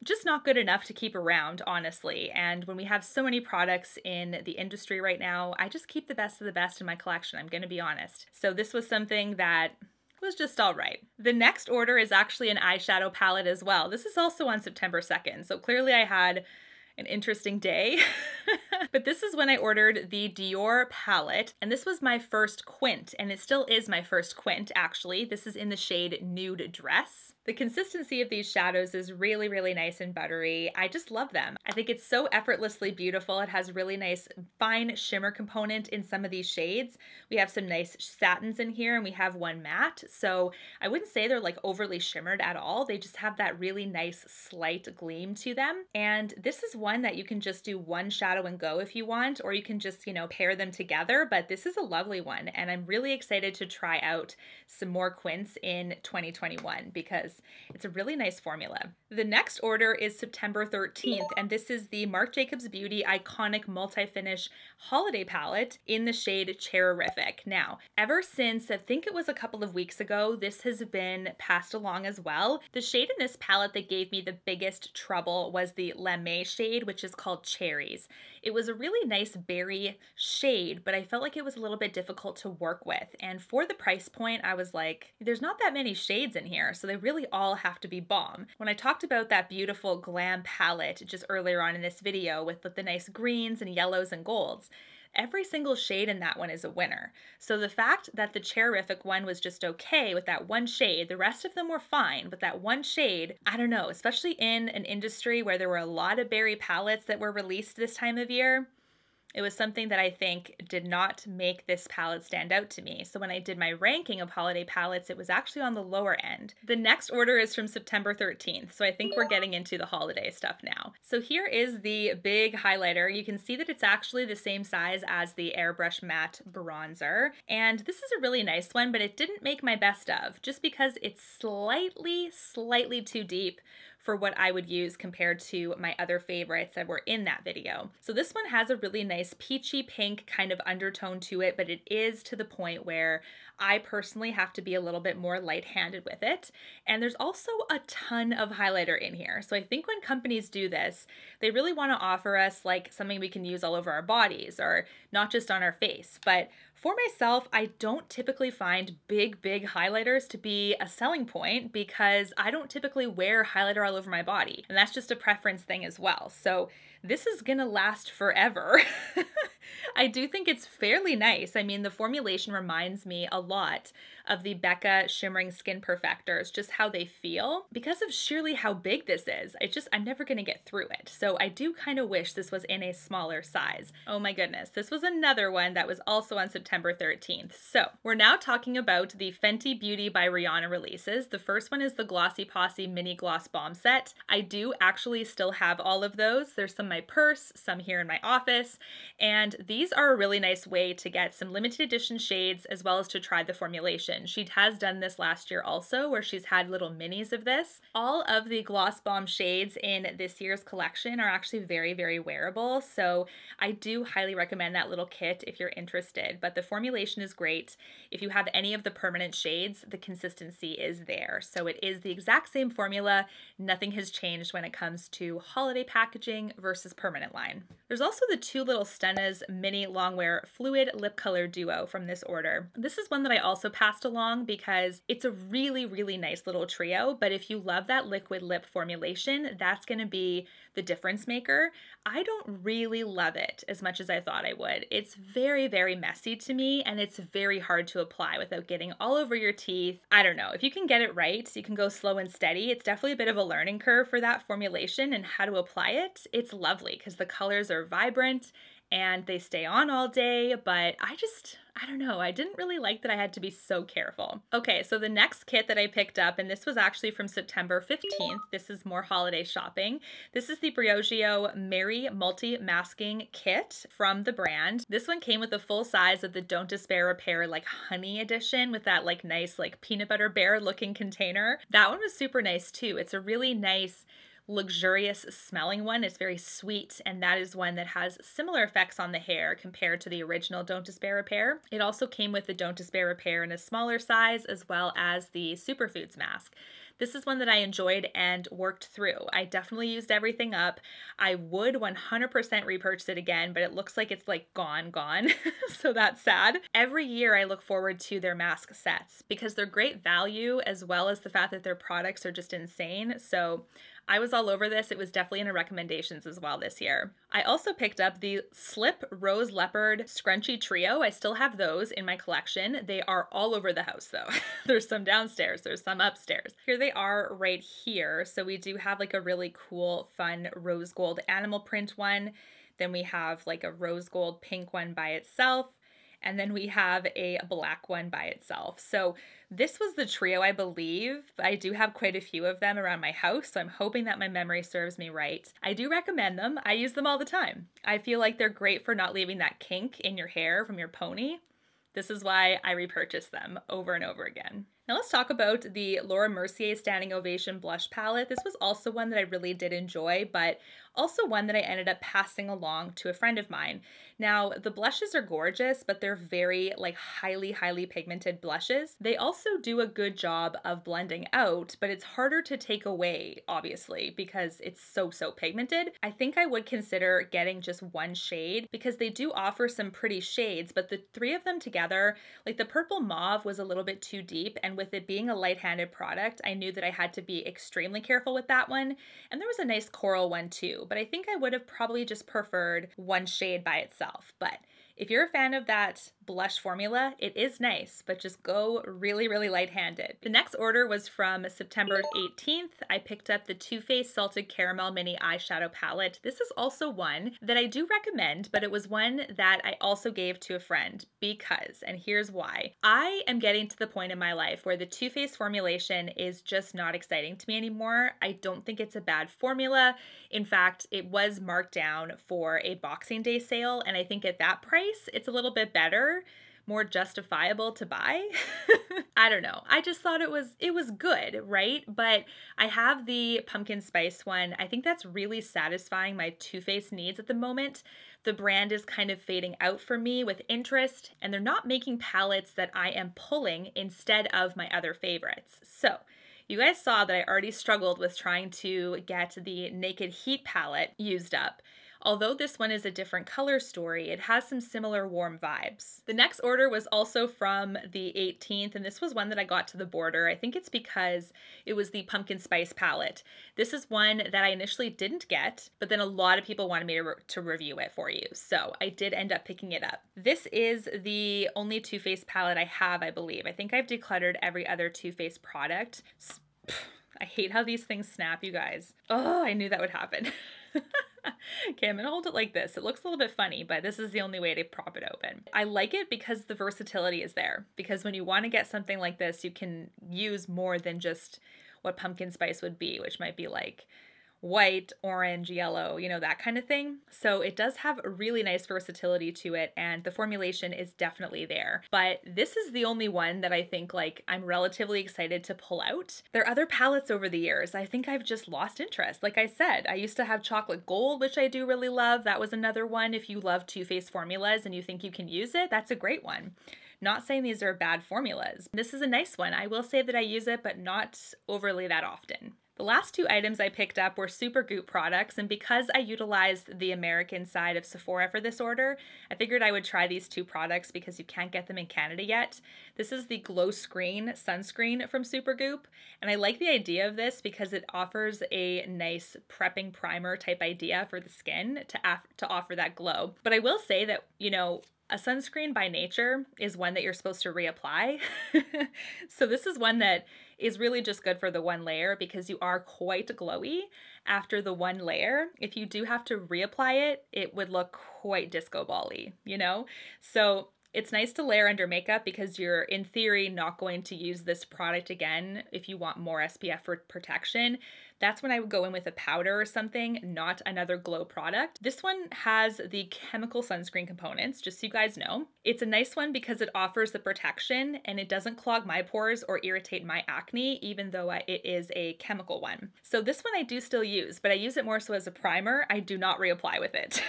Speaker 1: Just not good enough to keep around, honestly. And when we have so many products in the industry right now, I just keep the best of the best in my collection, I'm gonna be honest. So this was something that was just all right. The next order is actually an eyeshadow palette as well. This is also on September 2nd, so clearly I had an interesting day. But this is when I ordered the Dior palette, and this was my first quint, and it still is my first quint, actually. This is in the shade Nude Dress. The consistency of these shadows is really, really nice and buttery. I just love them. I think it's so effortlessly beautiful. It has a really nice fine shimmer component in some of these shades. We have some nice satins in here, and we have one matte. So I wouldn't say they're like overly shimmered at all. They just have that really nice slight gleam to them. And this is one one that you can just do one shadow and go if you want, or you can just, you know, pair them together, but this is a lovely one, and I'm really excited to try out some more quints in 2021 because it's a really nice formula. The next order is September 13th, and this is the Marc Jacobs Beauty Iconic Multi-Finish Holiday Palette in the shade Cherrific. Now, ever since, I think it was a couple of weeks ago, this has been passed along as well. The shade in this palette that gave me the biggest trouble was the Lame shade, which is called Cherries. It was a really nice berry shade, but I felt like it was a little bit difficult to work with. And for the price point, I was like, there's not that many shades in here, so they really all have to be bomb. When I talked about that beautiful glam palette just earlier on in this video with the nice greens and yellows and golds, every single shade in that one is a winner. So the fact that the Cherrific one was just okay with that one shade, the rest of them were fine, but that one shade, I don't know, especially in an industry where there were a lot of berry palettes that were released this time of year, it was something that I think did not make this palette stand out to me. So when I did my ranking of holiday palettes, it was actually on the lower end. The next order is from September 13th, so I think we're getting into the holiday stuff now. So here is the big highlighter. You can see that it's actually the same size as the Airbrush Matte Bronzer. And this is a really nice one, but it didn't make my best of, just because it's slightly too deep for what I would use compared to my other favorites that were in that video. So this one has a really nice peachy pink kind of undertone to it, but it is to the point where I personally have to be a little bit more light-handed with it. And there's also a ton of highlighter in here. So I think when companies do this, they really want to offer us like something we can use all over our bodies or not just on our face. But for myself, I don't typically find big highlighters to be a selling point because I don't typically wear highlighter all over my body. And that's just a preference thing as well. So this is gonna last forever. I do think it's fairly nice. I mean, the formulation reminds me a lot of the Becca Shimmering Skin Perfectors, just how they feel. Because of surely how big this is, I'm never gonna get through it. So I do kind of wish this was in a smaller size. Oh my goodness, this was another one that was also on September 13th. So we're now talking about the Fenty Beauty by Rihanna releases. The first one is the Glossy Posse Mini Gloss Balm Set. I do actually still have all of those. There's some in my purse, some here in my office, and these are a really nice way to get some limited edition shades as well as to try the formulation. She has done this last year also, where she's had little minis of this. All of the Gloss Bomb shades in this year's collection are actually very wearable, so I do highly recommend that little kit if you're interested, but the formulation is great. If you have any of the permanent shades, the consistency is there. So it is the exact same formula. Nothing has changed when it comes to holiday packaging versus permanent line. There's also the two little Stenna's Mini Longwear Fluid Lip Color Duo from this order. This is one that I also passed along because it's a really nice little trio, but if you love that liquid lip formulation, that's gonna be the difference maker. I don't really love it as much as I thought I would. It's very messy to me, and it's very hard to apply without getting all over your teeth. I don't know. If you can get it right, you can go slow and steady. It's definitely a bit of a learning curve for that formulation and how to apply it. It's lovely because the colors are vibrant and they stay on all day, but I don't know, I didn't really like that I had to be so careful. Okay, so the next kit that I picked up, and this was actually from September 15th, this is more holiday shopping. This is the Briogeo Merry Multi-Masking Kit from the brand. This one came with a full size of the Don't Despair Repair like honey edition with that like nice like peanut butter bear looking container. That one was super nice too. It's a really nice luxurious smelling one. It's very sweet, and that is one that has similar effects on the hair compared to the original Don't Despair Repair. It also came with the Don't Despair Repair in a smaller size as well as the Superfoods mask. This is one that I enjoyed and worked through. I definitely used everything up. I would 100% repurchase it again, but it looks like it's like gone. So that's sad. Every year I look forward to their mask sets because they're great value as well as the fact that their products are just insane. So I was all over this. It was definitely in the recommendations as well this year. I also picked up the Slip Rose Leopard Scrunchy Trio. I still have those in my collection. They are all over the house though. There's some downstairs, there's some upstairs. Here they are right here. So we do have like a really cool, fun rose gold animal print one. Then we have like a rose gold pink one by itself. and then we have a black one by itself. So this was the trio, I believe. I do have quite a few of them around my house, so I'm hoping that my memory serves me right. I do recommend them. I use them all the time. I feel like they're great for not leaving that kink in your hair from your pony. This is why I repurchase them over and over again. Now let's talk about the Laura Mercier Standing Ovation Blush Palette. This was also one that I really did enjoy, but also one that I ended up passing along to a friend of mine. Now, the blushes are gorgeous, but they're very like highly pigmented blushes. They also do a good job of blending out, but it's harder to take away, obviously, because it's so pigmented. I think I would consider getting just one shade because they do offer some pretty shades, but the three of them together, like the purple mauve was a little bit too deep, and with it being a light-handed product, I knew that I had to be extremely careful with that one. And there was a nice coral one too, but I think I would have probably just preferred one shade by itself. But if you're a fan of that blush formula, it is nice, but just go really light-handed. The next order was from September 18th. I picked up the Too Faced Salted Caramel Mini Eyeshadow Palette. This is also one that I do recommend, but it was one that I also gave to a friend because, and here's why. I am getting to the point in my life where the Too Faced formulation is just not exciting to me anymore. I don't think it's a bad formula. In fact, it was marked down for a Boxing Day sale, and I think at that price, it's a little bit better, more justifiable to buy. I don't know. I just thought it was good, right? But I have the pumpkin spice one. I think that's really satisfying my Too Faced needs at the moment. The brand is kind of fading out for me with interest, and they're not making palettes that I am pulling instead of my other favorites. So you guys saw that I already struggled with trying to get the Naked Heat palette used up. Although this one is a different color story, it has some similar warm vibes. The next order was also from the 18th, and this was one that I got to the border. I think it's because it was the pumpkin spice palette. This is one that I initially didn't get, but then a lot of people wanted me to review it for you, so I did end up picking it up. This is the only Too Faced palette I have, I believe. I think I've decluttered every other Too Faced product. I hate how these things snap, you guys. Oh, I knew that would happen. Okay, I'm gonna hold it like this. It looks a little bit funny, but this is the only way to prop it open. I like it because the versatility is there. Because when you want to get something like this, you can use more than just what pumpkin spice would be, which might be like white, orange, yellow, you know, that kind of thing. So it does have a really nice versatility to it, and the formulation is definitely there. But this is the only one that I think like I'm relatively excited to pull out. There are other palettes over the years. I think I've just lost interest. Like I said, I used to have chocolate gold, which I do really love. That was another one. If you love Too Faced formulas and you think you can use it, that's a great one. Not saying these are bad formulas. This is a nice one. I will say that I use it, but not overly that often. The last two items I picked up were Supergoop products, and because I utilized the American side of Sephora for this order, I figured I would try these two products because you can't get them in Canada yet. This is the Glow Screen sunscreen from Supergoop, and I like the idea of this because it offers a nice prepping primer type idea for the skin to offer that glow. But I will say that, you know, a sunscreen by nature is one that you're supposed to reapply. So this is one that is really just good for the one layer because you are quite glowy after the one layer. If you do have to reapply it, it would look quite disco ball-y, you know? So it's nice to layer under makeup because you're, in theory, not going to use this product again if you want more SPF for protection. That's when I would go in with a powder or something, not another glow product. This one has the chemical sunscreen components, just so you guys know. It's a nice one because it offers the protection and it doesn't clog my pores or irritate my acne, even though it is a chemical one. So this one I do still use, but I use it more so as a primer. I do not reapply with it.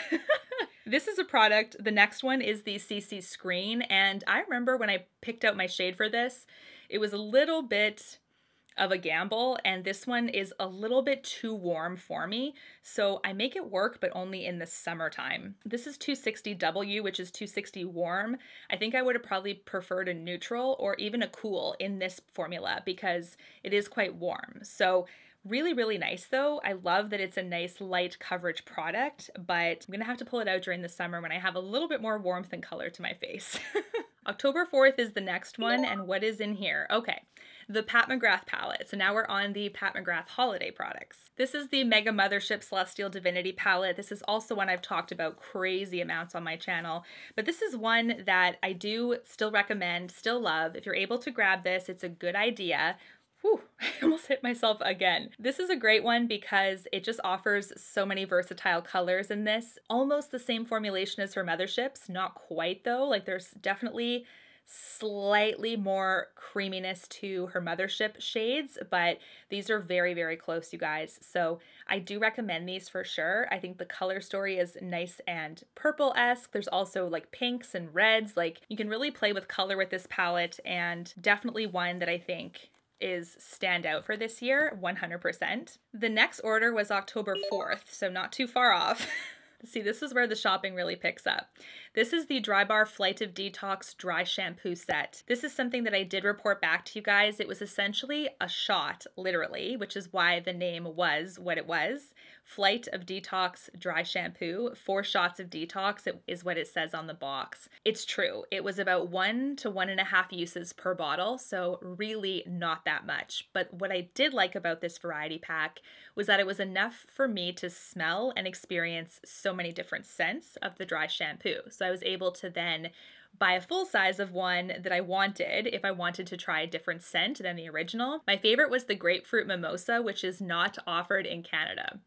Speaker 1: This is a product. The next one is the CC Screen, and I remember when I picked out my shade for this, it was a little bit of a gamble, and this one is a little bit too warm for me, so I make it work, but only in the summertime. This is 260W, which is 260 warm. I think I would have probably preferred a neutral or even a cool in this formula because it is quite warm. So really nice though. I love that it's a nice light coverage product, but I'm gonna have to pull it out during the summer when I have a little bit more warmth and color to my face. October 4th is the next one, and what is in here? Okay, the Pat McGrath palette. So now we're on the Pat McGrath holiday products. This is the Mega Mothership Celestial Divinity palette. This is also one I've talked about crazy amounts on my channel, but this is one that I do still recommend, still love. If you're able to grab this, it's a good idea. Whew, I almost hit myself again. This is a great one because it just offers so many versatile colors in this. Almost the same formulation as her Motherships, not quite though. Like there's definitely slightly more creaminess to her Mothership shades, but these are very, very close, you guys. So I do recommend these for sure. I think the color story is nice and purple-esque. There's also like pinks and reds. Like you can really play with color with this palette, and definitely one that I think is standout for this year, 100%. The next order was October 4th, so not too far off. See, this is where the shopping really picks up. This is the Drybar Flight of Detox Dry Shampoo Set. This is something that I did report back to you guys. It was essentially a shot, literally, which is why the name was what it was. Flight of Detox Dry Shampoo, 4 shots of detox is what it says on the box. It's true. It was about 1 to 1.5 uses per bottle, so really not that much. But what I did like about this variety pack was that it was enough for me to smell and experience so many different scents of the dry shampoo. So I was able to then buy a full size of one that I wanted if I wanted to try a different scent than the original. My favorite was the Grapefruit Mimosa, which is not offered in Canada.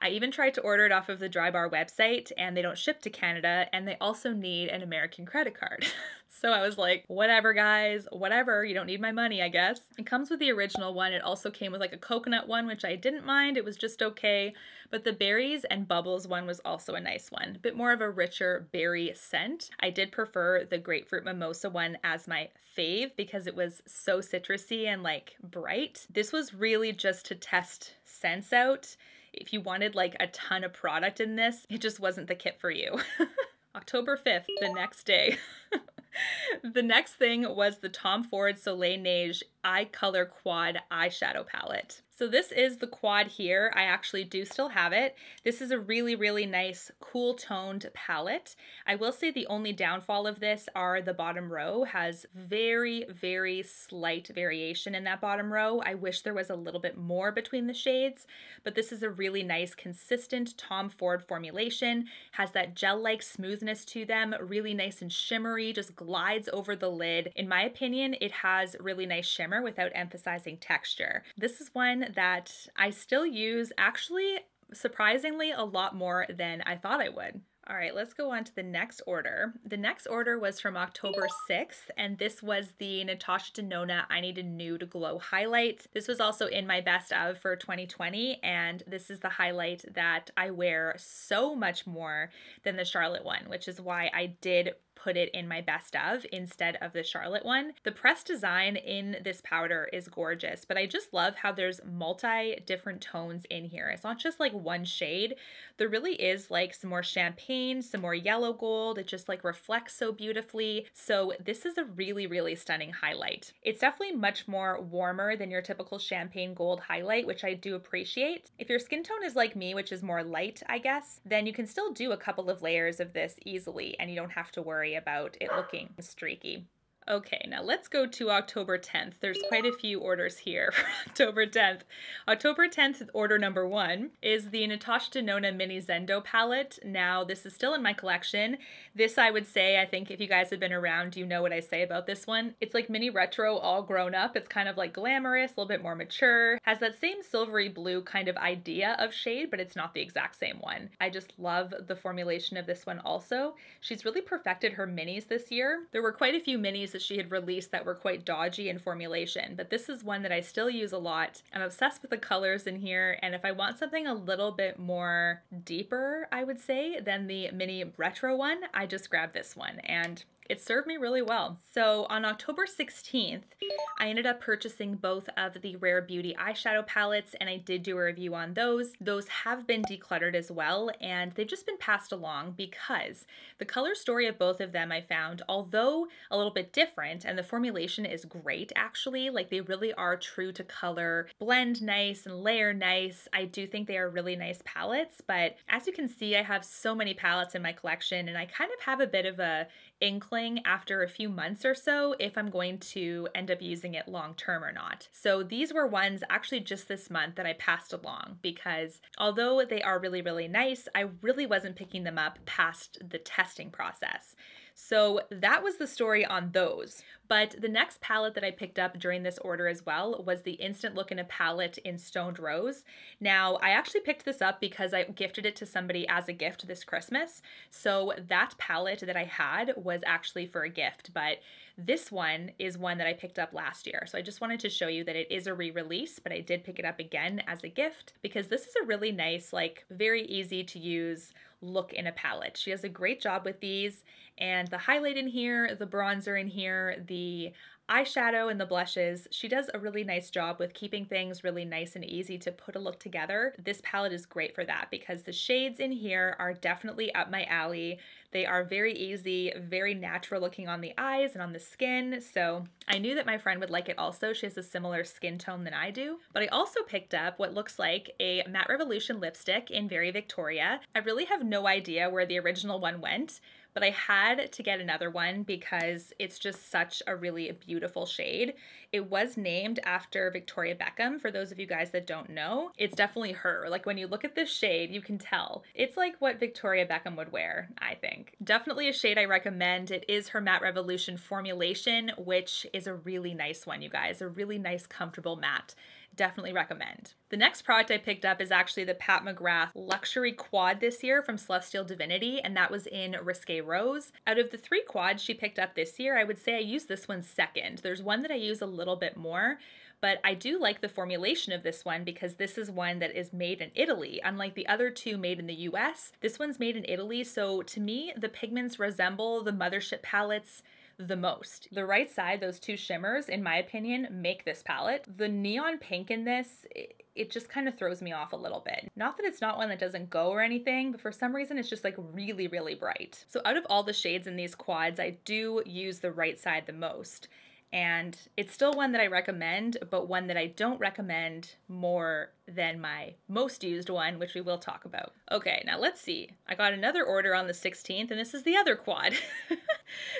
Speaker 1: I even tried to order it off of the Drybar website, and they don't ship to Canada, and they also need an American credit card. So I was like, whatever guys, whatever, you don't need my money, I guess. It comes with the original one. It also came with like a coconut one, which I didn't mind. It was just okay. But the berries and bubbles one was also a nice one. A bit more of a richer berry scent. I did prefer the Grapefruit Mimosa one as my fave because it was so citrusy and like bright. This was really just to test scents out. If you wanted like a ton of product in this, it just wasn't the kit for you. October 5th, the next day. The next thing was the Tom Ford Soleil Neige Eye Color Quad Eyeshadow Palette. So this is the quad here. I actually do still have it. This is a really, really nice, cool toned palette. I will say the only downfall of this are the bottom row has very, very slight variation in that bottom row. I wish there was a little bit more between the shades, but this is a really nice, consistent Tom Ford formulation. Has that gel-like smoothness to them, really nice and shimmery, just glides over the lid. In my opinion, it has really nice shimmer without emphasizing texture. This is one that I still use, actually, surprisingly, a lot more than I thought I would. All right, let's go on to the next order. The next order was from October 6th, and this was the Natasha Denona I Need a Nude Glow highlight. This was also in my best of for 2020, and this is the highlight that I wear so much more than the Charlotte one, which is why I did put it in my best of instead of the Charlotte one. The press design in this powder is gorgeous, but I just love how there's multi different tones in here. It's not just like one shade. There really is like some more champagne, some more yellow gold. It just like reflects so beautifully. So this is a really, really stunning highlight. It's definitely much more warmer than your typical champagne gold highlight, which I do appreciate. If your skin tone is like me, which is more light, I guess, then you can still do a couple of layers of this easily and you don't have to worry about it looking streaky. Okay, now let's go to October 10th. There's quite a few orders here for October 10th. October 10th, order number 1 is the Natasha Denona Mini Zendo palette. Now, this is still in my collection. This, I would say, I think if you guys have been around, you know what I say about this one. It's like mini retro all grown up. It's kind of like glamorous, a little bit more mature. Has that same silvery blue kind of idea of shade, but it's not the exact same one. I just love the formulation of this one also. She's really perfected her minis this year. There were quite a few minis that she had released that were quite dodgy in formulation, but this is one that I still use a lot. I'm obsessed with the colors in here, and if I want something a little bit more deeper, I would say, than the mini retro one, I just grab this one, and it served me really well. So on October 16th, I ended up purchasing both of the Rare Beauty eyeshadow palettes, and I did do a review on those. Those have been decluttered as well, and they've just been passed along because the color story of both of them I found, although a little bit different, and the formulation is great actually, like they really are true to color, blend nice and layer nice. I do think they are really nice palettes, but as you can see, I have so many palettes in my collection, and I kind of have a bit of a inkling feeling after a few months or so if I'm going to end up using it long term or not. So these were ones actually just this month that I passed along because although they are really, really nice, I really wasn't picking them up past the testing process. So that was the story on those. But the next palette that I picked up during this order as well was the Instant Look in a palette in Stoned Rose. Now, I actually picked this up because I gifted it to somebody as a gift this Christmas. So that palette that I had was actually for a gift, but this one is one that I picked up last year. So I just wanted to show you that it is a re-release, but I did pick it up again as a gift because this is a really nice, like very easy to use look in a palette. She does a great job with these, and the highlight in here, the bronzer in here, the eyeshadow and the blushes, she does a really nice job with keeping things really nice and easy to put a look together. This palette is great for that because the shades in here are definitely up my alley. They are very easy, very natural looking on the eyes and on the skin, so I knew that my friend would like it also. She has a similar skin tone than I do. But I also picked up what looks like a Matte Revolution lipstick in Very Victoria. I really have no idea where the original one went, but I had to get another one because it's just such a really beautiful shade. It was named after Victoria Beckham, for those of you guys that don't know. It's definitely her. Like when you look at this shade, you can tell. It's like what Victoria Beckham would wear, I think. Definitely a shade I recommend. It is her Matte Revolution formulation, which is a really nice one, you guys. A really nice, comfortable matte. Definitely recommend. The next product I picked up is actually the Pat McGrath Luxury Quad this year from Celestial Divinity, and that was in Risque Rose. Out of the 3 quads she picked up this year, I would say I used this one second. There's one that I use a little bit more, but I do like the formulation of this one because this is one that is made in Italy. Unlike the other 2 made in the US, this one's made in Italy, so to me, the pigments resemble the Mothership palettes the most. The right side, those 2 shimmers, in my opinion, make this palette. The neon pink in this, it just kind of throws me off a little bit. Not that it's not one that doesn't go or anything, but for some reason it's just like really, really bright. So out of all the shades in these quads, I do use the right side the most. And it's still one that I recommend, but one that I don't recommend more than my most used one, which we will talk about. Okay, now let's see. I got another order on the 16th, and this is the other quad.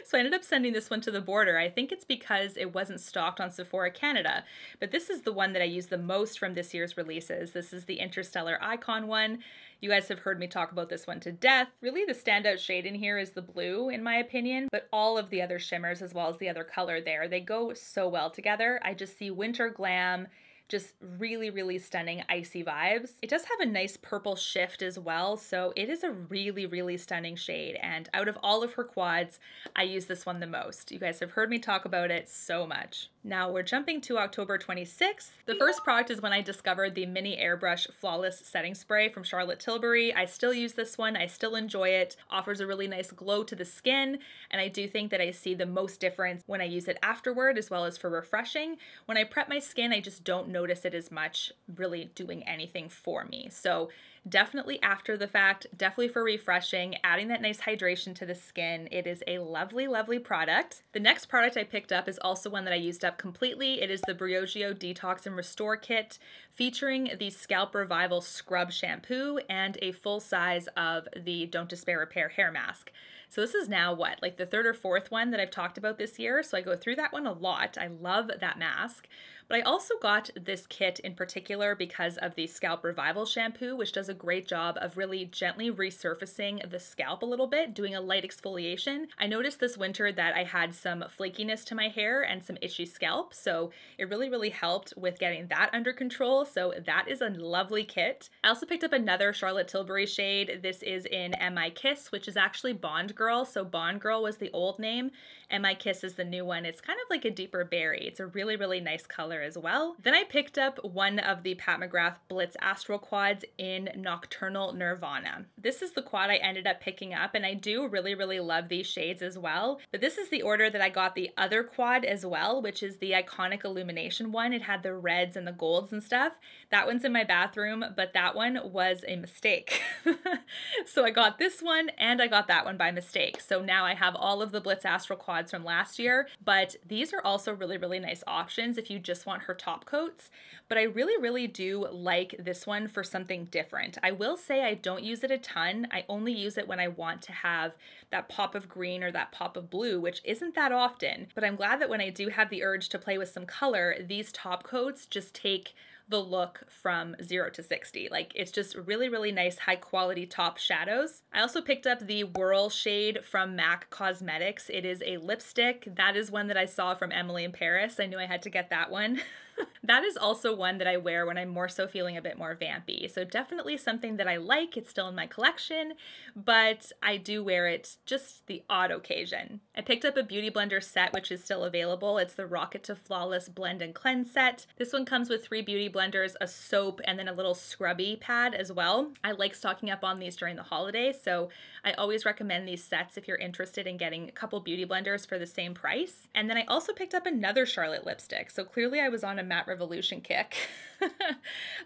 Speaker 1: So I ended up sending this one to the border. I think it's because it wasn't stocked on Sephora Canada, but this is the one that I use the most from this year's releases. This is the Interstellar Icon one. You guys have heard me talk about this one to death. Really the standout shade in here is the blue, in my opinion, but all of the other shimmers as well as the other color there, they go so well together. I just see winter glam, just really, really stunning icy vibes. It does have a nice purple shift as well, so it is a really, really stunning shade, and out of all of her quads, I use this one the most. You guys have heard me talk about it so much. Now we're jumping to October 26th. The first product is when I discovered the Mini Airbrush Flawless Setting Spray from Charlotte Tilbury. I still use this one, I still enjoy it. Offers a really nice glow to the skin, and I do think that I see the most difference when I use it afterward as well as for refreshing. When I prep my skin, I just don't notice it as much really doing anything for me. So definitely after the fact, definitely for refreshing, adding that nice hydration to the skin. It is a lovely, lovely product. The next product I picked up is also one that I used up completely. It is the Briogeo Detox and Restore Kit featuring the Scalp Revival Scrub Shampoo and a full size of the Don't Despair Repair Hair Mask. So this is now what, like the 3rd or 4th one that I've talked about this year. So I go through that one a lot. I love that mask. But I also got this kit in particular because of the Scalp Revival shampoo, which does a great job of really gently resurfacing the scalp a little bit, doing a light exfoliation. I noticed this winter that I had some flakiness to my hair and some itchy scalp, so it really, really helped with getting that under control. So that is a lovely kit. I also picked up another Charlotte Tilbury shade. This is in Mi Kiss, which is actually Bond Girl. So Bond Girl was the old name. Mi Kiss is the new one. It's kind of like a deeper berry. It's a really, really nice color as well. Then I picked up one of the Pat McGrath Blitz Astral Quads in Nocturnal Nirvana. This is the quad I ended up picking up, and I do really, really love these shades as well. But this is the order that I got the other quad as well, which is the Iconic Illumination one. It had the reds and the golds and stuff. That one's in my bathroom, but that one was a mistake. So I got this one and I got that one by mistake. So now I have all of the Blitz Astral Quads pods from last year, but these are also really, really nice options if you just want her top coats. But I really, really do like this one for something different. I will say I don't use it a ton. I only use it when I want to have that pop of green or that pop of blue, which isn't that often. But I'm glad that when I do have the urge to play with some color, these top coats just take the look from 0 to 60. Like, it's just really, really nice, high quality top shadows. I also picked up the Whirl shade from MAC Cosmetics. It is a lipstick. That is one that I saw from Emily in Paris. I knew I had to get that one. That is also one that I wear when I'm more so feeling a bit more vampy. So definitely something that I like. It's still in my collection, but I do wear it just the odd occasion. I picked up a Beauty Blender set, which is still available. It's the Rocket to Flawless Blend and Cleanse set. This one comes with 3 beauty blenders, a soap, and then a little scrubby pad as well. I like stocking up on these during the holidays, so I always recommend these sets if you're interested in getting a couple beauty blenders for the same price. And then I also picked up another Charlotte lipstick. So clearly I was on a Matte Revolution kick.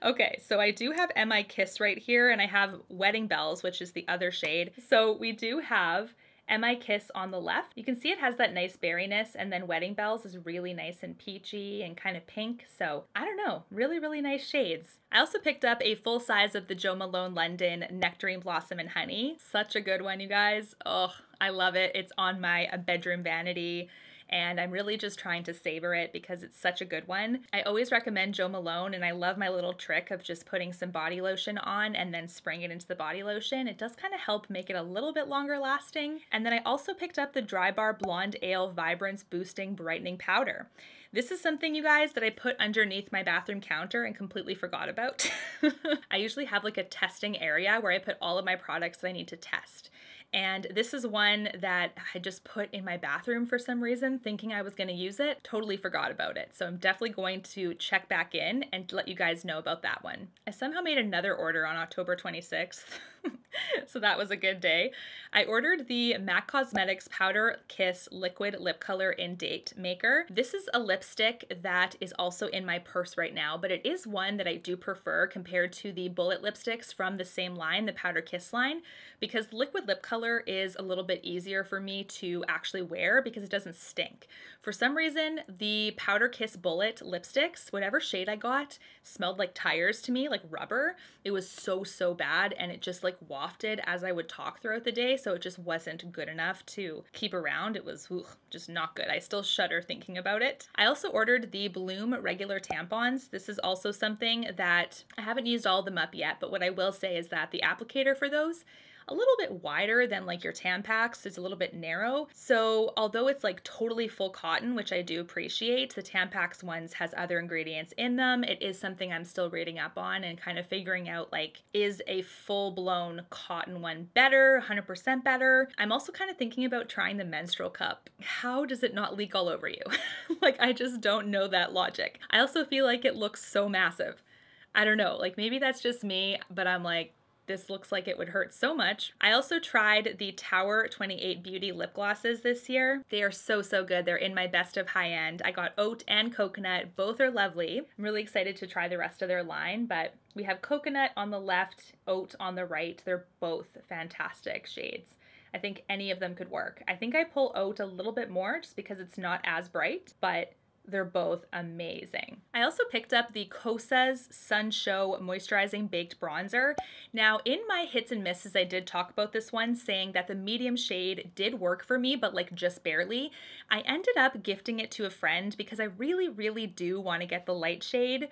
Speaker 1: Okay, so I do have MI Kiss right here, and I have Wedding Bells, which is the other shade. So we do have MI Kiss on the left. You can see it has that nice berryness, and then Wedding Bells is really nice and peachy and kind of pink. So I don't know, really, really nice shades. I also picked up a full size of the Jo Malone London Nectarine Blossom and Honey. Such a good one, you guys. Oh, I love it. It's on my bedroom vanity, and I'm really just trying to savor it because it's such a good one. I always recommend Jo Malone, and I love my little trick of just putting some body lotion on and then spraying it into the body lotion. It does kind of help make it a little bit longer lasting. And then I also picked up the Dry Bar Blonde Ale Vibrance Boosting Brightening Powder. This is something, you guys, that I put underneath my bathroom counter and completely forgot about. I usually have like a testing area where I put all of my products that I need to test. And this is one that I just put in my bathroom for some reason, thinking I was going to use it. Totally forgot about it. So I'm definitely going to check back in and let you guys know about that one. I somehow made another order on October 26th. So that was a good day. I ordered the MAC Cosmetics Powder Kiss Liquid Lip Color in Date Maker. This is a lipstick that is also in my purse right now, but it is one that I do prefer compared to the bullet lipsticks from the same line, the Powder Kiss line, because liquid lip color is a little bit easier for me to actually wear because it doesn't stink. For some reason, the Powder Kiss Bullet lipsticks, whatever shade I got, smelled like tires to me, like rubber. It was so, so bad, and it just like wafted as I would talk throughout the day, so it just wasn't good enough to keep around. It was just not good. I still shudder thinking about it. I also ordered the Bloom regular tampons. This is also something that I haven't used all of them up yet, but what I will say is that the applicator for those a little bit wider than like your Tampax. It's a little bit narrow. So although it's like totally full cotton, which I do appreciate, the Tampax ones has other ingredients in them. It is something I'm still reading up on and kind of figuring out, like, is a full-blown cotton one better, 100% better? I'm also kind of thinking about trying the menstrual cup. How does it not leak all over you? Like, I just don't know that logic. I also feel like it looks so massive. I don't know, like maybe that's just me, but I'm like, this looks like it would hurt so much. I also tried the Tower 28 Beauty lip glosses this year. They are so, so good. They're in my best of high end. I got oat and coconut. Both are lovely. I'm really excited to try the rest of their line, but we have coconut on the left, oat on the right. They're both fantastic shades. I think any of them could work. I think I pull oat a little bit more just because it's not as bright, but they're both amazing. I also picked up the Kosas Sun Show Moisturizing Baked Bronzer. Now, in my hits and misses, I did talk about this one, saying that the medium shade did work for me, but like just barely. I ended up gifting it to a friend because I really, really do want to get the light shade.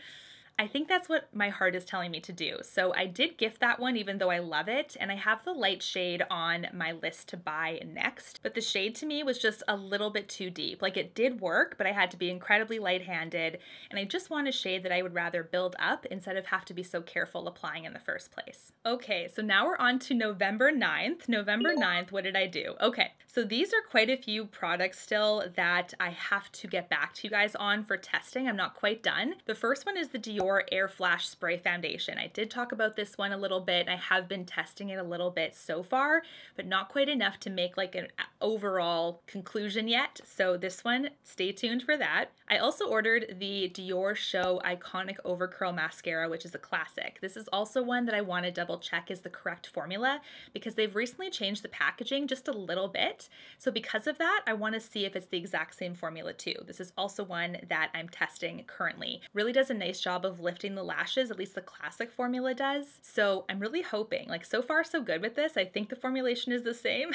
Speaker 1: I think that's what my heart is telling me to do. So I did gift that one even though I love it, and I have the light shade on my list to buy next. But the shade to me was just a little bit too deep. Like, it did work, but I had to be incredibly light-handed, and I just want a shade that I would rather build up instead of have to be so careful applying in the first place. Okay, so now we're on to November 9th. November 9th, what did I do? Okay, so these are quite a few products still that I have to get back to you guys on for testing. I'm not quite done. The first one is the Dior Dior Air Flash Spray Foundation. I did talk about this one a little bit. I have been testing it a little bit so far, but not quite enough to make like an overall conclusion yet. So this one, stay tuned for that. I also ordered the Dior Show Iconic Overcurl Mascara, which is a classic. This is also one that I want to double check is the correct formula because they've recently changed the packaging just a little bit. So because of that, I want to see if it's the exact same formula too. This is also one that I'm testing currently. Really does a nice job of lifting the lashes, at least the classic formula does. So I'm really hoping, like so far so good with this. I think the formulation is the same,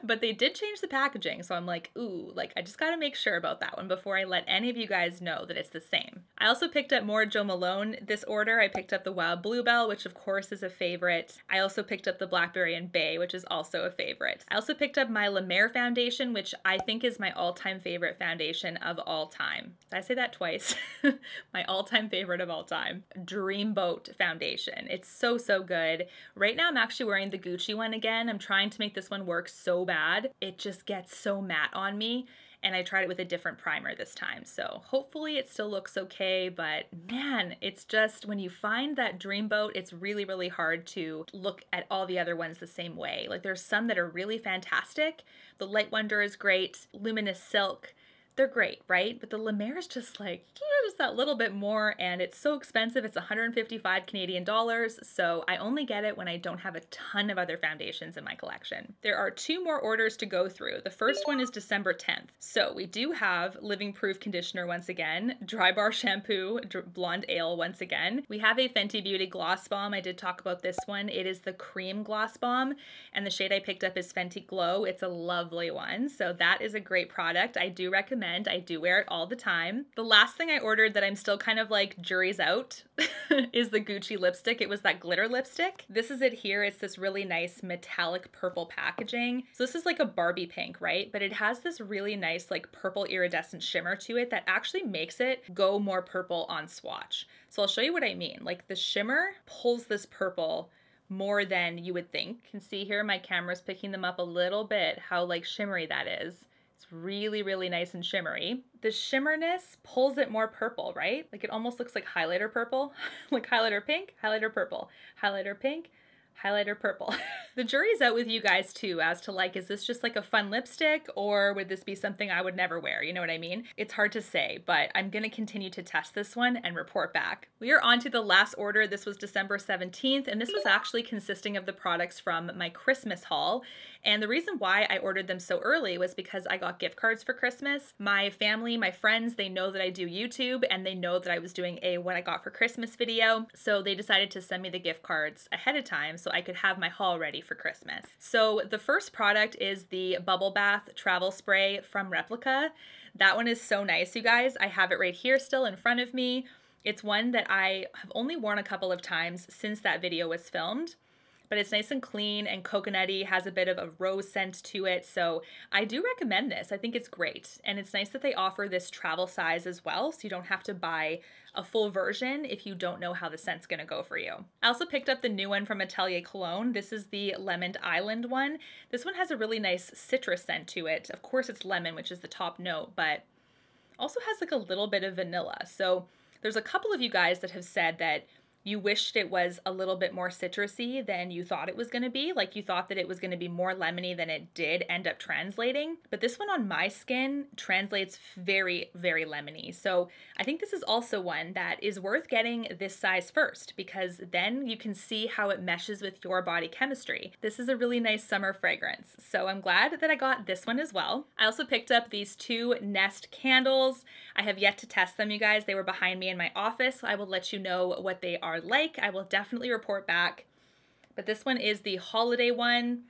Speaker 1: but they did change the packaging. So I'm like, ooh, like I just got to make sure about that one before I let any of you guys know that it's the same. I also picked up more Jo Malone this order. I picked up the Wild Bluebell, which of course is a favorite. I also picked up the Blackberry and Bay, which is also a favorite. I also picked up my La Mer foundation, which I think is my all-time favorite foundation of all time. Did I say that twice? My all-time favorite of all time. Dreamboat foundation. It's so, so good. Right now I'm actually wearing the Gucci one again. I'm trying to make this one work so bad. It just gets so matte on me. And I tried it with a different primer this time. So hopefully it still looks okay, but man, it's just when you find that Dreamboat, it's really, really hard to look at all the other ones the same way. Like there's some that are really fantastic. The Light Wonder is great. Luminous Silk, they're great, right? But the La Mer is just like, just that little bit more, and it's so expensive. It's 155 Canadian dollars, so I only get it when I don't have a ton of other foundations in my collection. There are 2 more orders to go through. The first one is December 10th. So we do have Living Proof Conditioner once again, Dry Bar Shampoo, Blonde Ale once again. We have a Fenty Beauty Gloss Bomb. I did talk about this one. It is the Cream Gloss Bomb, and the shade I picked up is Fenty Glow. It's a lovely one, so that is a great product. I do recommend. I do wear it all the time. The last thing I ordered that I'm still kind of like jury's out is the Gucci lipstick. It was that glitter lipstick. This is it here. It's this really nice metallic purple packaging. So this is like a Barbie pink, right? But it has this really nice like purple iridescent shimmer to it that actually makes it go more purple on swatch. So I'll show you what I mean. Like the shimmer pulls this purple more than you would think. You can see here my camera's picking them up a little bit, how like shimmery that is. It's really, really nice and shimmery. The shimmerness pulls it more purple, right? Like it almost looks like highlighter purple, like highlighter pink, highlighter purple, highlighter pink, highlighter purple. The jury's out with you guys too as to like, is this just like a fun lipstick or would this be something I would never wear? You know what I mean? It's hard to say, but I'm gonna continue to test this one and report back. We are on to the last order. This was December 17th, and this was actually consisting of the products from my Christmas haul. And the reason why I ordered them so early was because I got gift cards for Christmas. My family, my friends, they know that I do YouTube and they know that I was doing a what I got for Christmas video. So they decided to send me the gift cards ahead of time so I could have my haul ready for Christmas. So the first product is the Bubble Bath Travel Spray from Replica. That one is so nice, you guys. I have it right here still in front of me. It's one that I have only worn a couple of times since that video was filmed. But it's nice and clean and coconutty, has a bit of a rose scent to it. So I do recommend this. I think it's great. And it's nice that they offer this travel size as well, so you don't have to buy a full version if you don't know how the scent's gonna go for you. I also picked up the new one from Atelier Cologne. This is the Lemon Island one. This one has a really nice citrus scent to it. Of course it's lemon, which is the top note, but also has like a little bit of vanilla. So there's a couple of you guys that have said that you wished it was a little bit more citrusy than you thought it was going to be. Like you thought that it was going to be more lemony than it did end up translating. But this one on my skin translates very, very lemony. So I think this is also one that is worth getting this size first because then you can see how it meshes with your body chemistry. This is a really nice summer fragrance. So I'm glad that I got this one as well. I also picked up these 2 Nest candles. I have yet to test them, you guys. They were behind me in my office. I will let you know what they are like. I will definitely report back. But this one is the holiday one.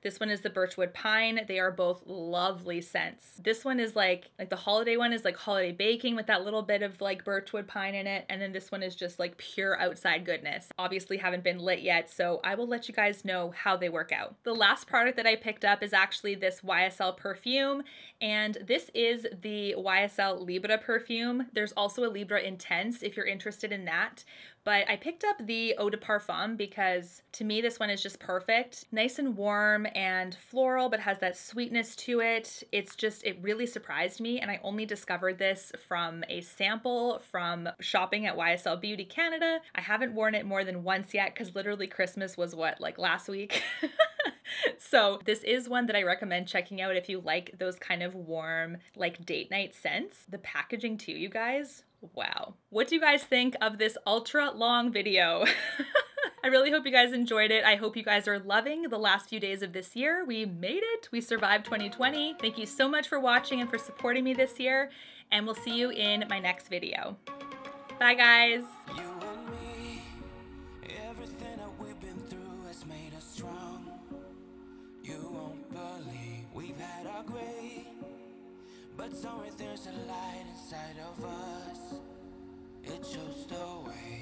Speaker 1: This one is the Birchwood Pine. They are both lovely scents. This one is like the holiday one is like holiday baking with that little bit of like Birchwood Pine in it. And then this one is just like pure outside goodness. Obviously haven't been lit yet, so I will let you guys know how they work out. The last product that I picked up is actually this YSL perfume. And this is the YSL Libra perfume. There's also a Libra Intense if you're interested in that. But I picked up the Eau de Parfum because to me this one is just perfect. Nice and warm and floral, but has that sweetness to it. It really surprised me, and I only discovered this from a sample from shopping at YSL Beauty Canada. I haven't worn it more than once yet because literally Christmas was what, like last week? So this is one that I recommend checking out if you like those kind of warm, like date night scents. The packaging too, you guys. Wow. What do you guys think of this ultra long video? I really hope you guys enjoyed it. I hope you guys are loving the last few days of this year. We made it. We survived 2020. Thank you so much for watching and for supporting me this year, and we'll see you in my next video. Bye, guys.
Speaker 2: You and me, everything that we've been through has made us strong. You won't believe we've had our gray, but somewhere there's a light inside of us. It shows the way.